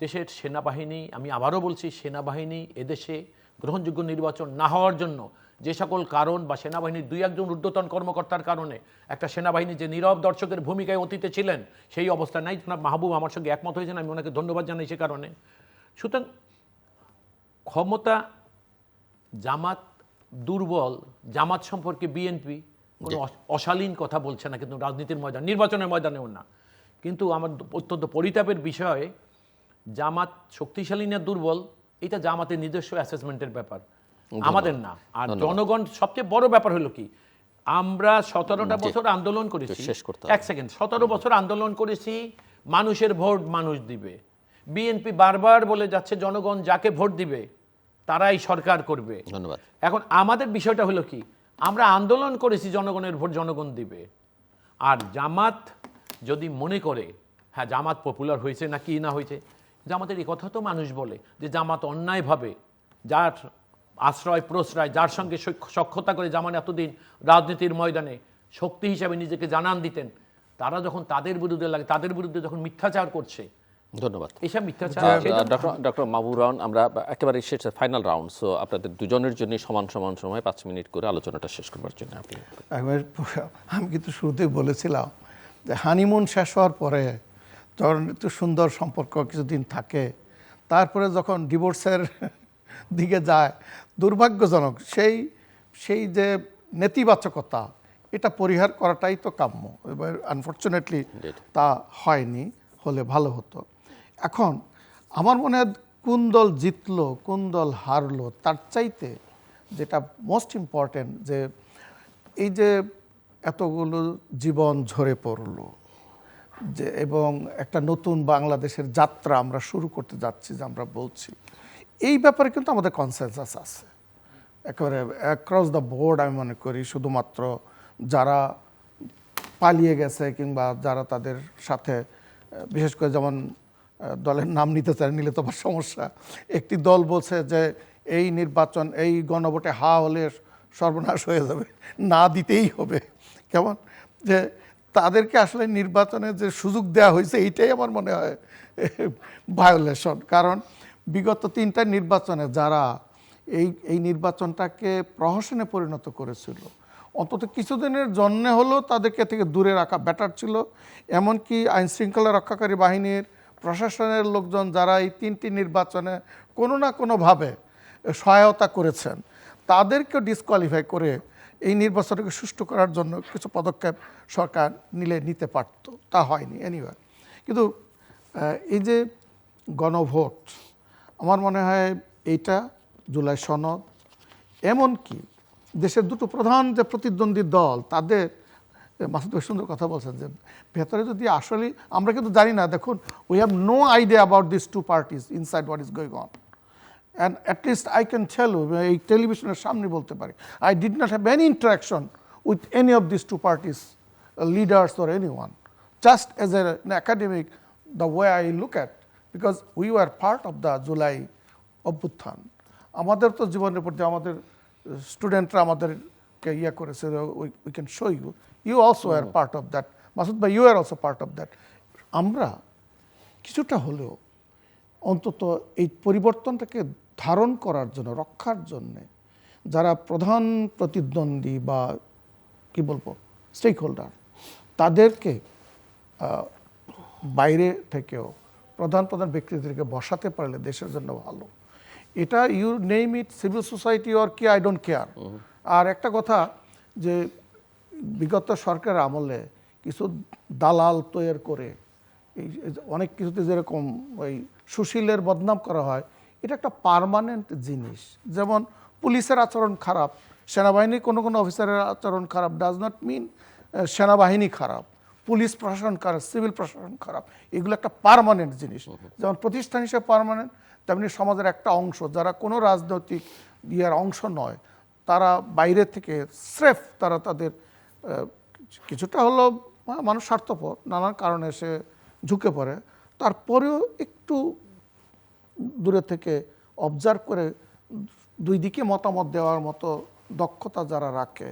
দেশের সেনাবাহিনী, আমি আবারও বলছি, সেনাবাহিনী এদেশে গ্রহণযোগ্য নির্বাচন না হওয়ার জন্য যে সকল কারণ, বা সেনাবাহিনীর 2-1 ঊর্ধ্বতন কর্মকর্তার কারণে একটা সেনাবাহিনী যে নীরব দর্শকের ভূমিকায় অতীতে ছিলেন, সেই অবস্থা নাই। জনাব মাহবুব আমার সঙ্গে একমত হয়েছেন, আমি ওনাকে ধন্যবাদ জানাই সে কারণে। সুতরাং ক্ষমতা, জামাত দুর্বল, জামাত সম্পর্কে বিএনপি কোনো অশালীন কথা বলছে না, কিন্তু রাজনীতির ময়দান, নির্বাচনের ময়দানেও না। কিন্তু আমার অত্যন্ত পরিতাপের বিষয়, জামাত শক্তিশালী না দুর্বল, এটা জামাতের নিজস্ব অ্যাসেসমেন্টের ব্যাপার, আমাদের না। আর জনগণ, সবচেয়ে বড় ব্যাপার হলো কি, আমরা 17টা বছর আন্দোলন করেছি, 17 বছর আন্দোলন করেছি, মানুষের ভোট মানুষ দিবে। বিএনপি বারবার বলে যাচ্ছে জনগণ যাকে ভোট দিবে তারাই সরকার করবে। ধন্যবাদ। এখন আমাদের বিষয়টা হলো কি, আমরা আন্দোলন করেছি জনগণের ভোট জনগণ দিবে। আর জামাত যদি মনে করে হ্যাঁ জামাত পপুলার হয়েছে না কি না হয়েছে, জামাতের এই কথা তো মানুষ বলে যে জামাত অন্যায়ভাবে, যার আশ্রয় প্রশ্রয়, যার সঙ্গে সখ্যতা করে জামান এতদিন রাজনীতির ময়দানে শক্তি হিসাবে নিজেকে জানান দিতেন, তারা যখন তাদের বিরুদ্ধে লাগে, তাদের বিরুদ্ধে যখন মিথ্যাচার করছে, ধন্যবাদ। এইসব মিথ্যাচার। ডক্টর মাহবুব রহমান, আমরা একেবারে শেষে ফাইনাল রাউন্ড, সো আপনাদের দুজনের জন্য সমান সমান সময় 5 মিনিট করে আলোচনাটা শেষ করবার জন্য আপনি। আমি কিন্তু শুরুতেই বলেছিলাম যে হানিমুন শেষ হওয়ার পরে যখন একটু সুন্দর সম্পর্ক কিছুদিন থাকে, তারপরে যখন ডিভোর্সের দিকে যায়, দুর্ভাগ্যজনক সেই যে নেতিবাচকতা, এটা পরিহার করাটাই তো কাম্য। এবার আনফর্চুনেটলি তা হয়নি, হলে ভালো হতো। এখন আমার মনে হয় কোন দল জিতলো কোন দল হারলো তার চাইতে যেটা মোস্ট ইম্পর্টেন্ট, যে এই যে এতগুলো জীবন ঝরে পড়লো, যে এবং একটা নতুন বাংলাদেশের যাত্রা আমরা শুরু করতে যাচ্ছি, যে আমরা বলছি, এই ব্যাপারে কিন্তু আমাদের কনসেনসাস আছে একেবারে অ্যাক্রস দ্য বোর্ড। আমি মনে করি শুধুমাত্র যারা পালিয়ে গেছে কিংবা যারা তাদের সাথে, বিশেষ করে যেমন দলের নাম নিতে চায়, নিলে তো আবার সমস্যা। একটি দল বলছে যে এই নির্বাচন, এই গণভোটে হা হলে সর্বনাশ হয়ে যাবে, না দিতেই হবে। কেমন যে তাদেরকে আসলে নির্বাচনে যে সুযোগ দেওয়া হয়েছে, এইটাই আমার মনে হয় ভায়োলেশন। কারণ বিগত 3টা নির্বাচনে যারা এই নির্বাচনটাকে প্রহসনে পরিণত করেছিল, অন্তত কিছুদিনের জন্য হলেও তাদেরকে থেকে দূরে রাখা বেটার ছিল। এমনকি আইনশৃঙ্খলা রক্ষাকারী বাহিনীর, প্রশাসনের লোকজন যারা এই 3টি নির্বাচনে কোনো না কোনোভাবে সহায়তা করেছেন, তাদেরকেও ডিসকোয়ালিফাই করে এই নির্বাচনকে সুষ্ঠু করার জন্য কিছু পদক্ষেপ সরকার নিতে পারত, তা হয়নি। এনিওয়ে, কিন্তু এই যে গণভোট, আমার মনে হয় এইটা, জুলাই সনদ, এমনকি দেশের দুটো প্রধান যে প্রতিদ্বন্দ্বী দল, তাদের মাসুদ ভাই সুন্দর কথা বলছেন যে ভেতরে যদি আসলে আমরা কিন্তু জানি না, দেখুন we have no idea about this two parties inside what is going on, and at least I can tell you, এই টেলিভিশনের সামনে বলতে পারি, I did not have any interaction with any of this two parties leaders or anyone, just as an academic, the way I look at, because we were part of the July অভ্যুত্থান, আমাদের তো জীবনের প্রতি আমাদের স্টুডেন্টরা আমাদেরকে ইয়ে করেছে, we can show you, you also are part of that, Masud ভাই you are also part of that. আমরা কিছুটা হলেও অন্তত এই পরিবর্তনটাকে ধারণ করার জন্য, রক্ষার জন্যে যারা প্রধান প্রতিদ্বন্দ্বী বা কি বলবো স্টেক হোল্ডার, তাদেরকে বাইরে থেকেও প্রধান প্রধান ব্যক্তিদেরকে বসাতে পারলে দেশের জন্য ভালো। এটা you name it civil society or কি, আই ডোন্ট কেয়ার। আর একটা কথা যে বিগত সরকার আমলে কিছু দালাল তৈরি করে এই অনেক কিছুতে যেরকম ওই সুশীলের বদনাম করা হয়, এটা একটা পার্মানেন্ট জিনিস। যেমন পুলিশের আচরণ খারাপ, সেনাবাহিনীর কোনো কোনো অফিসারের আচরণ খারাপ ডাজ নট মিন সেনাবাহিনী খারাপ, পুলিশ প্রশাসন খারাপ, সিভিল প্রশাসন খারাপ। এগুলো একটা পার্মানেন্ট জিনিস। যেমন প্রতিষ্ঠান হিসেবে পার্মানেন্ট, তেমনি সমাজের একটা অংশ যারা কোনো রাজনৈতিক ইয়ের অংশ নয়, তারা বাইরে থেকে স্রেফ তারা তাদের কিছুটা হলো মানুষ স্বার্থপর, নানান কারণে সে ঝুঁকে পড়ে, তারপরেও একটু দূরে থেকে অবজার্ভ করে দুই দিকে মতামত দেওয়ার মতো দক্ষতা যারা রাখে,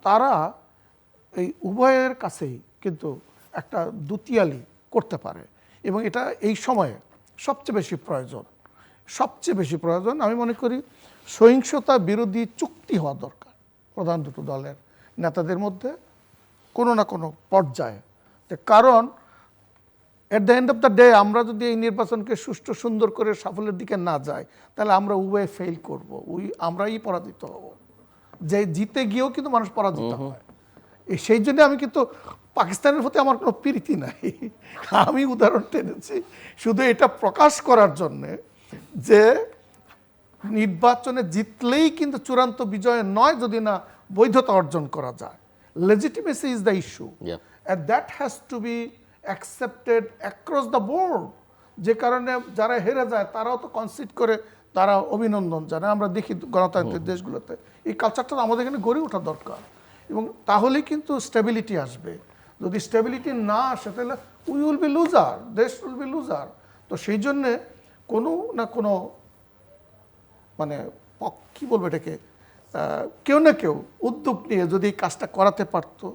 তারা এই উভয়ের কাছেই কিন্তু একটা দুতিয়ালি করতে পারে। এবং এটা এই সময়ে সবচেয়ে বেশি প্রয়োজন, সবচেয়ে বেশি প্রয়োজন। আমি মনে করি সহিংসতা বিরোধী চুক্তি হওয়া দরকার প্রধান দুটো দলের নেতাদের মধ্যে কোনো না কোনো পর্যায়ে। কারণ at the end of the day আমরা যদি এই নির্বাচনকে সুষ্ঠু সুন্দর করে সাফল্যের দিকে না যাই, তাহলে আমরা উভয়ে ফেল করব, আমরাই পরাজিত হব। যে জিতে গিয়েও কিন্তু মানুষ পরাজিত হয়। সেই জন্য আমি কিন্তু পাকিস্তানের প্রতি আমার কোনো প্রীতি নাই। আমি উদাহরণ টেনেছি শুধু এটা প্রকাশ করার জন্যে যে নির্বাচনে জিতলেই কিন্তু চূড়ান্ত বিজয় নয়, যদি না বৈধতা অর্জন করা যায়। Legitimacy is the issue, and that has to be accepted across the board. যে কারণে যারা হেরে যায় তারাও তো কনসিড করে, তারা অভিনন্দন জানায়। আমরা দেখি গণতান্ত্রিক দেশগুলোতে এই কালচারটা আমাদের এখানে গড়ে ওঠা দরকার, এবং তাহলেই কিন্তু স্টেবিলিটি আসবে। যদি স্টেবিলিটি না আসে তাহলে উই উইল বি লুজার, দেশ উইল বি লুজার। তো সেই জন্যে কোনো না কোনো মানে কী বলবো এটাকে, কেউ না কেউ উদ্যোগ নিয়ে যদি এই কাজটা করাতে পারতো,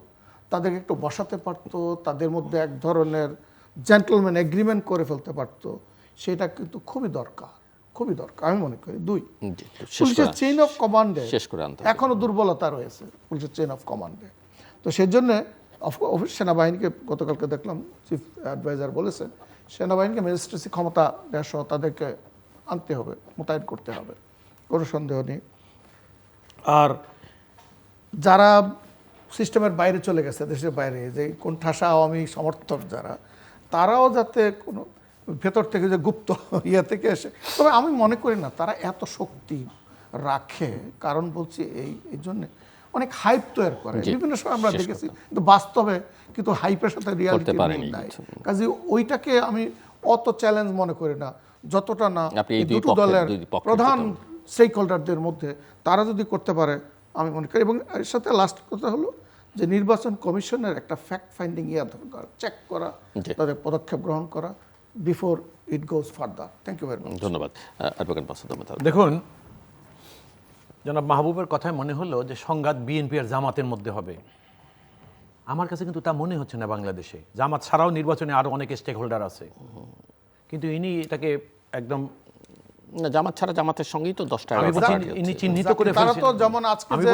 তাদেরকে একটু বসাতে পারতো, তাদের মধ্যে এক ধরনের জেন্টলম্যান এগ্রিমেন্ট করে ফেলতে পারতো, সেটা কিন্তু খুবই দরকার, খুবই দরকার আমি মনে করি। দুই, পুলিশের চেইন অফ কমান্ডে এখনো দুর্বলতা রয়েছে, পুলিশের চেইন অফ কমান্ডে। তো সেই জন্যে অফিস সেনাবাহিনীকে গতকালকে দেখলাম চিফ অ্যাডভাইজার বলেছেন সেনাবাহিনীকে ম্যাজিস্ট্রেসি ক্ষমতা দেওয়া সহ তাদেরকে আনতে হবে, মোতায়েন করতে হবে, কোনো সন্দেহ নেই। আর যারা সিস্টেমের বাইরে চলে গেছে, দেশের বাইরে, যে কোন ঠাসা আওয়ামী সমর্থক যারা, তারাও যাতে কোনো ভেতর থেকে যে গুপ্ত ইয়ে থেকে এসে, তবে আমি মনে করি না তারা এত শক্তি রাখে। কারণ বলছি এই জন্যে অনেক হাইপ তৈরি করে বিভিন্ন সময় আমরা দেখেছি, কিন্তু বাস্তবে কিন্তু হাইপের সাথে রিয়ালিটি নাই। কাজে ওইটাকে আমি অত চ্যালেঞ্জ মনে করি না, যতটা না দুটো দলের প্রধান স্টেক হোল্ডারদের মধ্যে তারা যদি করতে পারে আমি মনে করি। এবং এর সাথে লাস্ট কথা হলো যে নির্বাচন কমিশনের একটা ফ্যাক্ট ফাইন্ডিং ইয়া দরকার, চেক করা, তাদের পদক্ষেপ গ্রহণ করা before it goes further. Thank you very much. ধন্যবাদ অ্যাডভোকেট মাসুদ আহমেদ। দেখুন, জনাব মাহবুবের কথায় মনে হলো যে সংঘাত বিএনপি আর জামাতের মধ্যে হবে। আমার কাছে কিন্তু তা মনে হচ্ছে না। বাংলাদেশে জামাত ছাড়াও নির্বাচনে আরও অনেক স্টেক হোল্ডার আছে, কিন্তু ইনি এটাকে একদম জামাত ছাড়া জামাতের সঙ্গেই তো 10টা ইনি চিহ্নিত করে তারা তো যেমন আজকে যে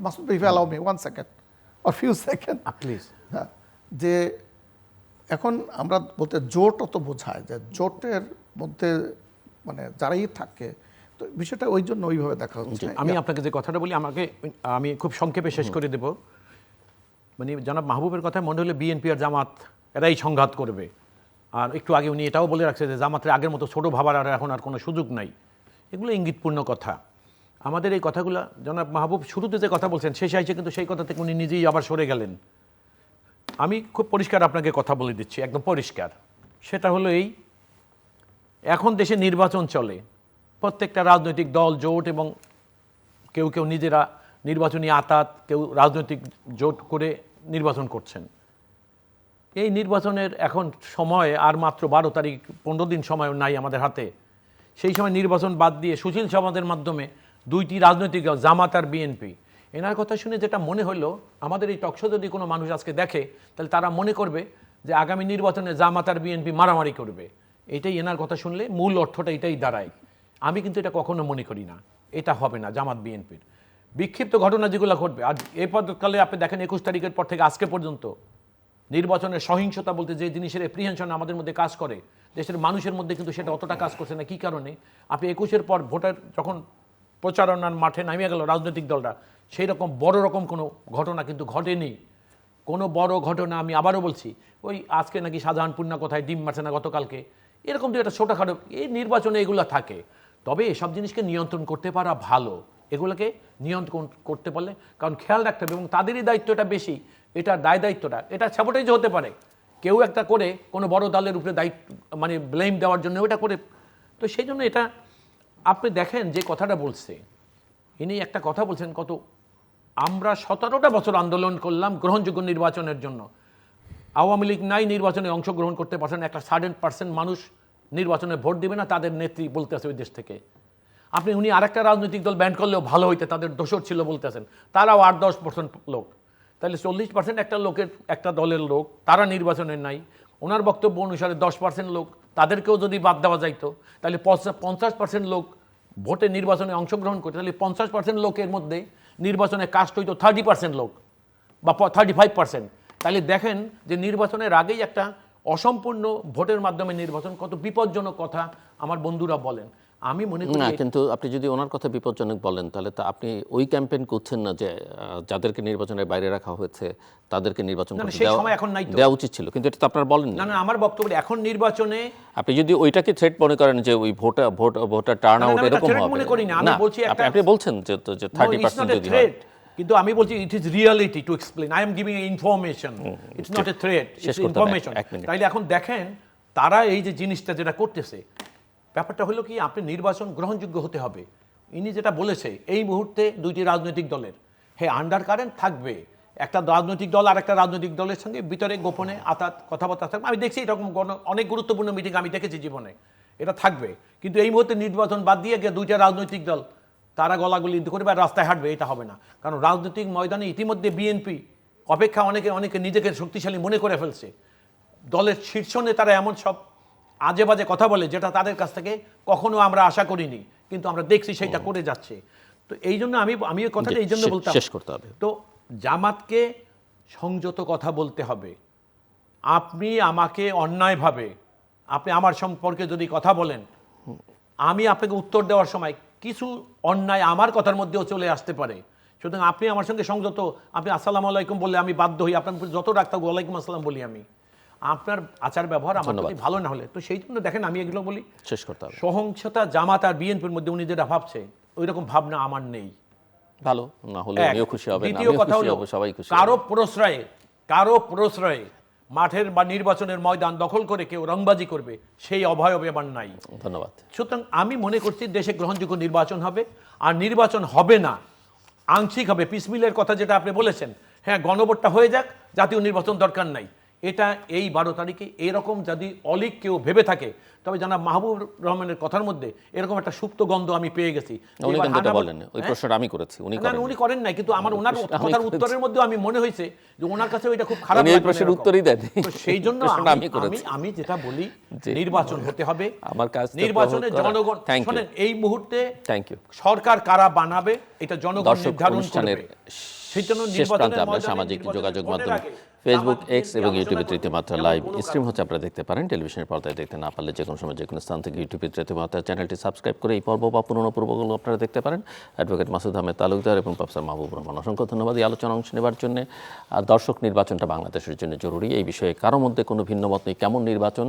মাসুদ ভাই allow me 1 second or few second please, যে এখন আমরা বলতে জোট অত বোঝায় যে জোটের মধ্যে মানে যারাই থাকে, তো বিষয়টা ওই জন্য ওইভাবে দেখা হচ্ছে। আমি আপনাকে যে কথাটা বলি, আমি খুব সংক্ষেপে শেষ করে দেব। মানে জনাব মাহবুবের কথায় মনে হলে বিএনপি আর জামাত এরাই সংঘাত করবে। আর একটু আগে উনি এটাও বলে রাখছে যে জামাতের আগের মতো ছোট ভাবার আর এখন আর কোনো সুযোগ নাই। এগুলো ইঙ্গিতপূর্ণ কথা। আমাদের এই কথাগুলো জনাব মাহবুব শুরুতে যে কথা বলছেন শেষে এসে কিন্তু সেই কথা থেকে উনি নিজেই আবার সরে গেলেন। আমি খুব পরিষ্কার আপনাকে কথা বলে দিচ্ছি, একদম পরিষ্কার। সেটা হলো এই, এখন দেশে নির্বাচন চলে, প্রত্যেকটা রাজনৈতিক দল জোট এবং কেউ কেউ নিজেরা নির্বাচনী আতাত, কেউ রাজনৈতিক জোট করে নির্বাচন করছেন। এই নির্বাচনের এখন সময় আর মাত্র 12 তারিখ, 15 দিন সময় নাই আমাদের হাতে। সেই সময় নির্বাচন বাদ দিয়ে সুশীল সমাজের মাধ্যমে দুইটি রাজনৈতিক দল জামাত আর বিএনপি, এনার কথা শুনে যেটা মনে হলো, আমাদের এই টকশো যদি কোনো মানুষ আজকে দেখে তাহলে তারা মনে করবে যে আগামী নির্বাচনে জামাত আর বিএনপি মারামারি করবে। এটাই এনার কথা শুনলে মূল অর্থটা এটাই দাঁড়ায়। আমি কিন্তু এটা কখনো মনে করি না, এটা হবে না জামাত বিএনপির। বিক্ষিপ্ত ঘটনা যেগুলো ঘটবে, আর এই পদকালে আপনি দেখেন 21 তারিখের পর থেকে আজকে পর্যন্ত নির্বাচনের সহিংসতা বলতে যে জিনিসের এপ্রিহেনশন আমাদের মধ্যে কাজ করে, দেশের মানুষের মধ্যে কিন্তু সেটা অতটা কাজ করছে না। কী কারণে? আপনি 21-এর পর ভোটার যখন প্রচারণার মাঠে নামিয়ে গেল রাজনৈতিক দলরা, সেই রকম বড় রকম কোনো ঘটনা কিন্তু ঘটেনি। কোনো বড় ঘটনা, আমি আবারও বলছি, ওই আজকে নাকি শাহজাহানপুর্ণা কোথায় ডিম মারছে না গতকালকে, এরকম তো একটা ছোটোখাটো এই নির্বাচনে এগুলো থাকে। তবে এসব জিনিসকে নিয়ন্ত্রণ করতে পারা ভালো, এগুলোকে নিয়ন্ত্রণ করতে পারলে, কারণ খেয়াল রাখতে হবে এবং তাদেরই দায়িত্বটা বেশি, এটার দায়িত্বটা, এটা স্যাবোটেজ হতে পারে, কেউ একটা করে কোনো বড় দলের উপরে দায়িত্ব মানে ব্লেম দেওয়ার জন্য ওটা করে। তো সেই জন্য এটা আপনি দেখেন যে কথাটা বলছে, ইনি একটা কথা বলছেন, কত আমরা 17টা বছর আন্দোলন করলাম গ্রহণযোগ্য নির্বাচনের জন্য, আওয়ামী লীগ নাই নির্বাচনে অংশগ্রহণ করতে পারছেন, একটা 60% মানুষ নির্বাচনে ভোট দিবে না, তাদের নেত্রী বলতেছে ওই দেশ থেকে। আপনি উনি আরেকটা রাজনৈতিক দল ব্যান্ড করলেও ভালো হইতে, তাদের দোষর ছিল বলতেছেন, তারাও 8-10% লোক, তাহলে 40% একটা লোকের, একটা দলের লোক তারা নির্বাচনে নাই। ওনার বক্তব্য অনুসারে 10% লোক তাদেরকেও যদি বাদ দেওয়া যাইতো, তাহলে 50% লোক ভোটে নির্বাচনে অংশগ্রহণ করতে, তাহলে 50% লোকের মধ্যে নির্বাচনে কাস্ট হইতো 30% লোক বা 35%। তাহলে দেখেন যে নির্বাচনের আগেই একটা অসম্পূর্ণ ভোটের মাধ্যমে নির্বাচন কত বিপজ্জনক কথা আমার বন্ধুরা বলেন। আমি মনে করি না, কিন্তু আপনি যদি ওনার কথা বিপজ্জনক বলেন তাহলে তো আপনি ওই ক্যাম্পেইন করছেন না যে যাদেরকে নির্বাচনের বাইরে রাখা হয়েছে তাদেরকে নির্বাচন করতে সেই সময় এখন নাই তো, দেওয়া উচিত ছিল, কিন্তু এটা তো আপনারা বলেন না। আমার বক্তব্য এখন নির্বাচনে আপনি যদি ওইটাকে থ্রেট মনে করেন যে ওই ভোটার টার্ন আউট এরকম হবে, মনে করি না, আমি বলছি আপনি বলছেন যে 30% যদি হয়, কিন্তু আমি বলছি it is reality to explain, I am giving information, it's not a threat, it's information. তাইলে এখন দেখেন তারা এই যে জিনিসটা যেটা করতেছে, ব্যাপারটা হলো কি, আপনি নির্বাচন গ্রহণযোগ্য হতে হবে। ইনি যেটা বলেছে এই মুহূর্তে দুইটি রাজনৈতিক দলের আন্ডার কারেন্ট থাকবে, একটা রাজনৈতিক দল আর একটা রাজনৈতিক দলের সঙ্গে ভিতরে গোপনে আতাত কথাবার্তা থাকবে। আমি দেখছি এরকম অনেক গুরুত্বপূর্ণ মিটিং আমি দেখেছি জীবনে, এটা থাকবে। কিন্তু এই মুহূর্তে নির্বাচন বাদ দিয়ে গিয়ে দুইটা রাজনৈতিক দল তারা গলাগুলি করবে আর রাস্তায় হাঁটবে, এটা হবে না। কারণ রাজনৈতিক ময়দানে ইতিমধ্যে বিএনপি অপেক্ষা অনেকে নিজেকে শক্তিশালী মনে করে ফেলছে। দলের শীর্ষ নেতারা এমন সব আজে বাজে কথা বলে যেটা তাদের কাছ থেকে কখনো আমরা আশা করিনি, কিন্তু আমরা দেখছি সেটা করে যাচ্ছে। তো এই জন্য আমি এই কথাটা এই জন্য বলতাম, শেষ করতে হবে। তো জামাতকে সংযত কথা বলতে হবে। আপনি আমাকে অন্যায়ভাবে, আপনি আমার সম্পর্কে যদি কথা বলেন, আমি আপনাকে উত্তর দেওয়ার সময় কিছু অন্যায় আমার কথার মধ্যেও চলে আসতে পারে। সুতরাং আপনি আমার সঙ্গে সংযত, আপনি আসসালামু আলাইকুম বললে আমি বাধ্য হই আপনার যত রাখতে ওয়ালাইকুম আসসালাম বলি আমি। আপনার আচার ব্যবহার আমার প্রতি ভালো না হলে, তো সেই জন্য দেখেন আমি এগুলো বলি, শেষ করতে হবে। সহিংসতা জামাত আর বিএনপির মধ্যে উনি যেটা ভাবছে ওই রকম ভাবনা আমার নেই। ভালো না হলে উনিও খুশি হবেন, দ্বিতীয় কথা হলো সবাই খুশি। কারো প্রশ্রয়ে মাঠের বা নির্বাচনের ময়দান দখল করে কেউ রংবাজি করবে, সেই অভয় এবার নাই। ধন্যবাদ। সুতরাং আমি মনে করছি দেশে গ্রহণযোগ্য নির্বাচন হবে, আর নির্বাচন হবে না আংশিক হবে, পিসমিলের কথা যেটা আপনি বলেছেন, গণভোটটা হয়ে যাক, জাতীয় নির্বাচন দরকার নাই, এটা এই 12 তারিখে এরকম যদি অলিক কেউ ভেবে থাকে, তবে জানাব মাহবুব রহমানের কথার মধ্যে এরকম একটা সুপ্ত গন্ধ আমি পেয়ে গেছি। উনি কিন্তু এটা বলেন, ওই প্রশ্নটা আমি করেছি, উনি করেন নাই, কিন্তু আমার ওনার কথার উত্তরের মধ্যে আমি মনে হয়েছে যে ওনার কাছে ওইটা খুব খারাপ, এই প্রশ্নের উত্তরই দেন। সেই জন্য আমি যেটা বলি, নির্বাচন হতে হবে, আমার কাছে নির্বাচনে জনগণ শুনেন, এই মুহূর্তে থ্যাংক ইউ সরকার কারা বানাবে এটা জনগণ নির্ধারণ করবে। সেই জন্য নির্বাচনের আমরা সামাজিক যোগাযোগ মাধ্যম ফেসবুক, এক্স এবং ইউটিউবে তৃতীয় মাত্রা লাইভ স্ট্রিম হচ্ছে, আপনারা দেখতে পারেন। টেলিভিশনের পর্দায় দেখতে না পারলে যে কোনো সময় যে কোনো স্থান থেকে ইউটিউবে তৃতীয় মাত্রা চ্যানেলটি সাবস্ক্রাইব করে এই পর্ব বা পুরনো পর্বগুলো আপনারা দেখতে পারেন। অ্যাডভোকেট মাসুদ আহমেদ তালুকদার এবং প্রফেসর মাহবুব রহমান, অসংখ্য ধন্যবাদ এই আলোচনা অংশ নেবার জন্য। দর্শক, নির্বাচনটা বাংলাদেশের জন্য জরুরি, এই বিষয়ে কারো মধ্যে কোনো ভিন্ন মত নেই। কেমন নির্বাচন?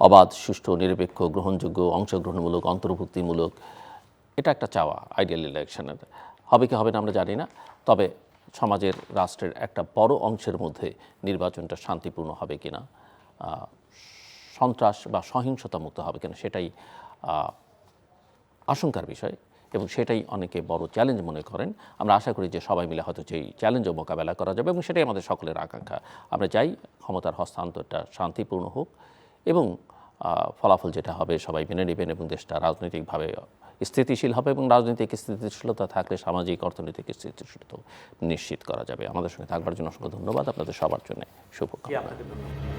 অবাধ, সুষ্ঠু, নিরপেক্ষ, গ্রহণযোগ্য, অংশগ্রহণমূলক, অন্তর্ভুক্তিমূলক, এটা একটা চাওয়া আইডিয়াল ইলেকশনের। হবে কি হবে না আমরা জানি না, তবে সমাজের রাষ্ট্রের একটা বড় অংশের মধ্যে নির্বাচনটা শান্তিপূর্ণ হবে কিনা, সন্ত্রাস বা সহিংসতা মুক্ত হবে কিনা, সেটাই আশঙ্কার বিষয় এবং সেটাই অনেকে বড় চ্যালেঞ্জ মনে করেন। আমরা আশা করি যে সবাই মিলে হয়তো সেই চ্যালেঞ্জও মোকাবেলা করা যাবে এবং সেটাই আমাদের সকলের আকাঙ্ক্ষা। আমরা চাই ক্ষমতার হস্তান্তরটা শান্তিপূর্ণ হোক এবং ফলাফল যেটা হবে সবাই মেনে নেবেন এবং দেশটা রাজনৈতিকভাবে স্থিতিশীল হবে এবং রাজনৈতিক স্থিতিশীলতা থাকলে সামাজিক অর্থনৈতিক স্থিতিশীলতা নিশ্চিত করা যাবে। আমাদের সঙ্গে থাকবার জন্য অসংখ্য ধন্যবাদ। আপনাদের সবার জন্য শুভকামনা।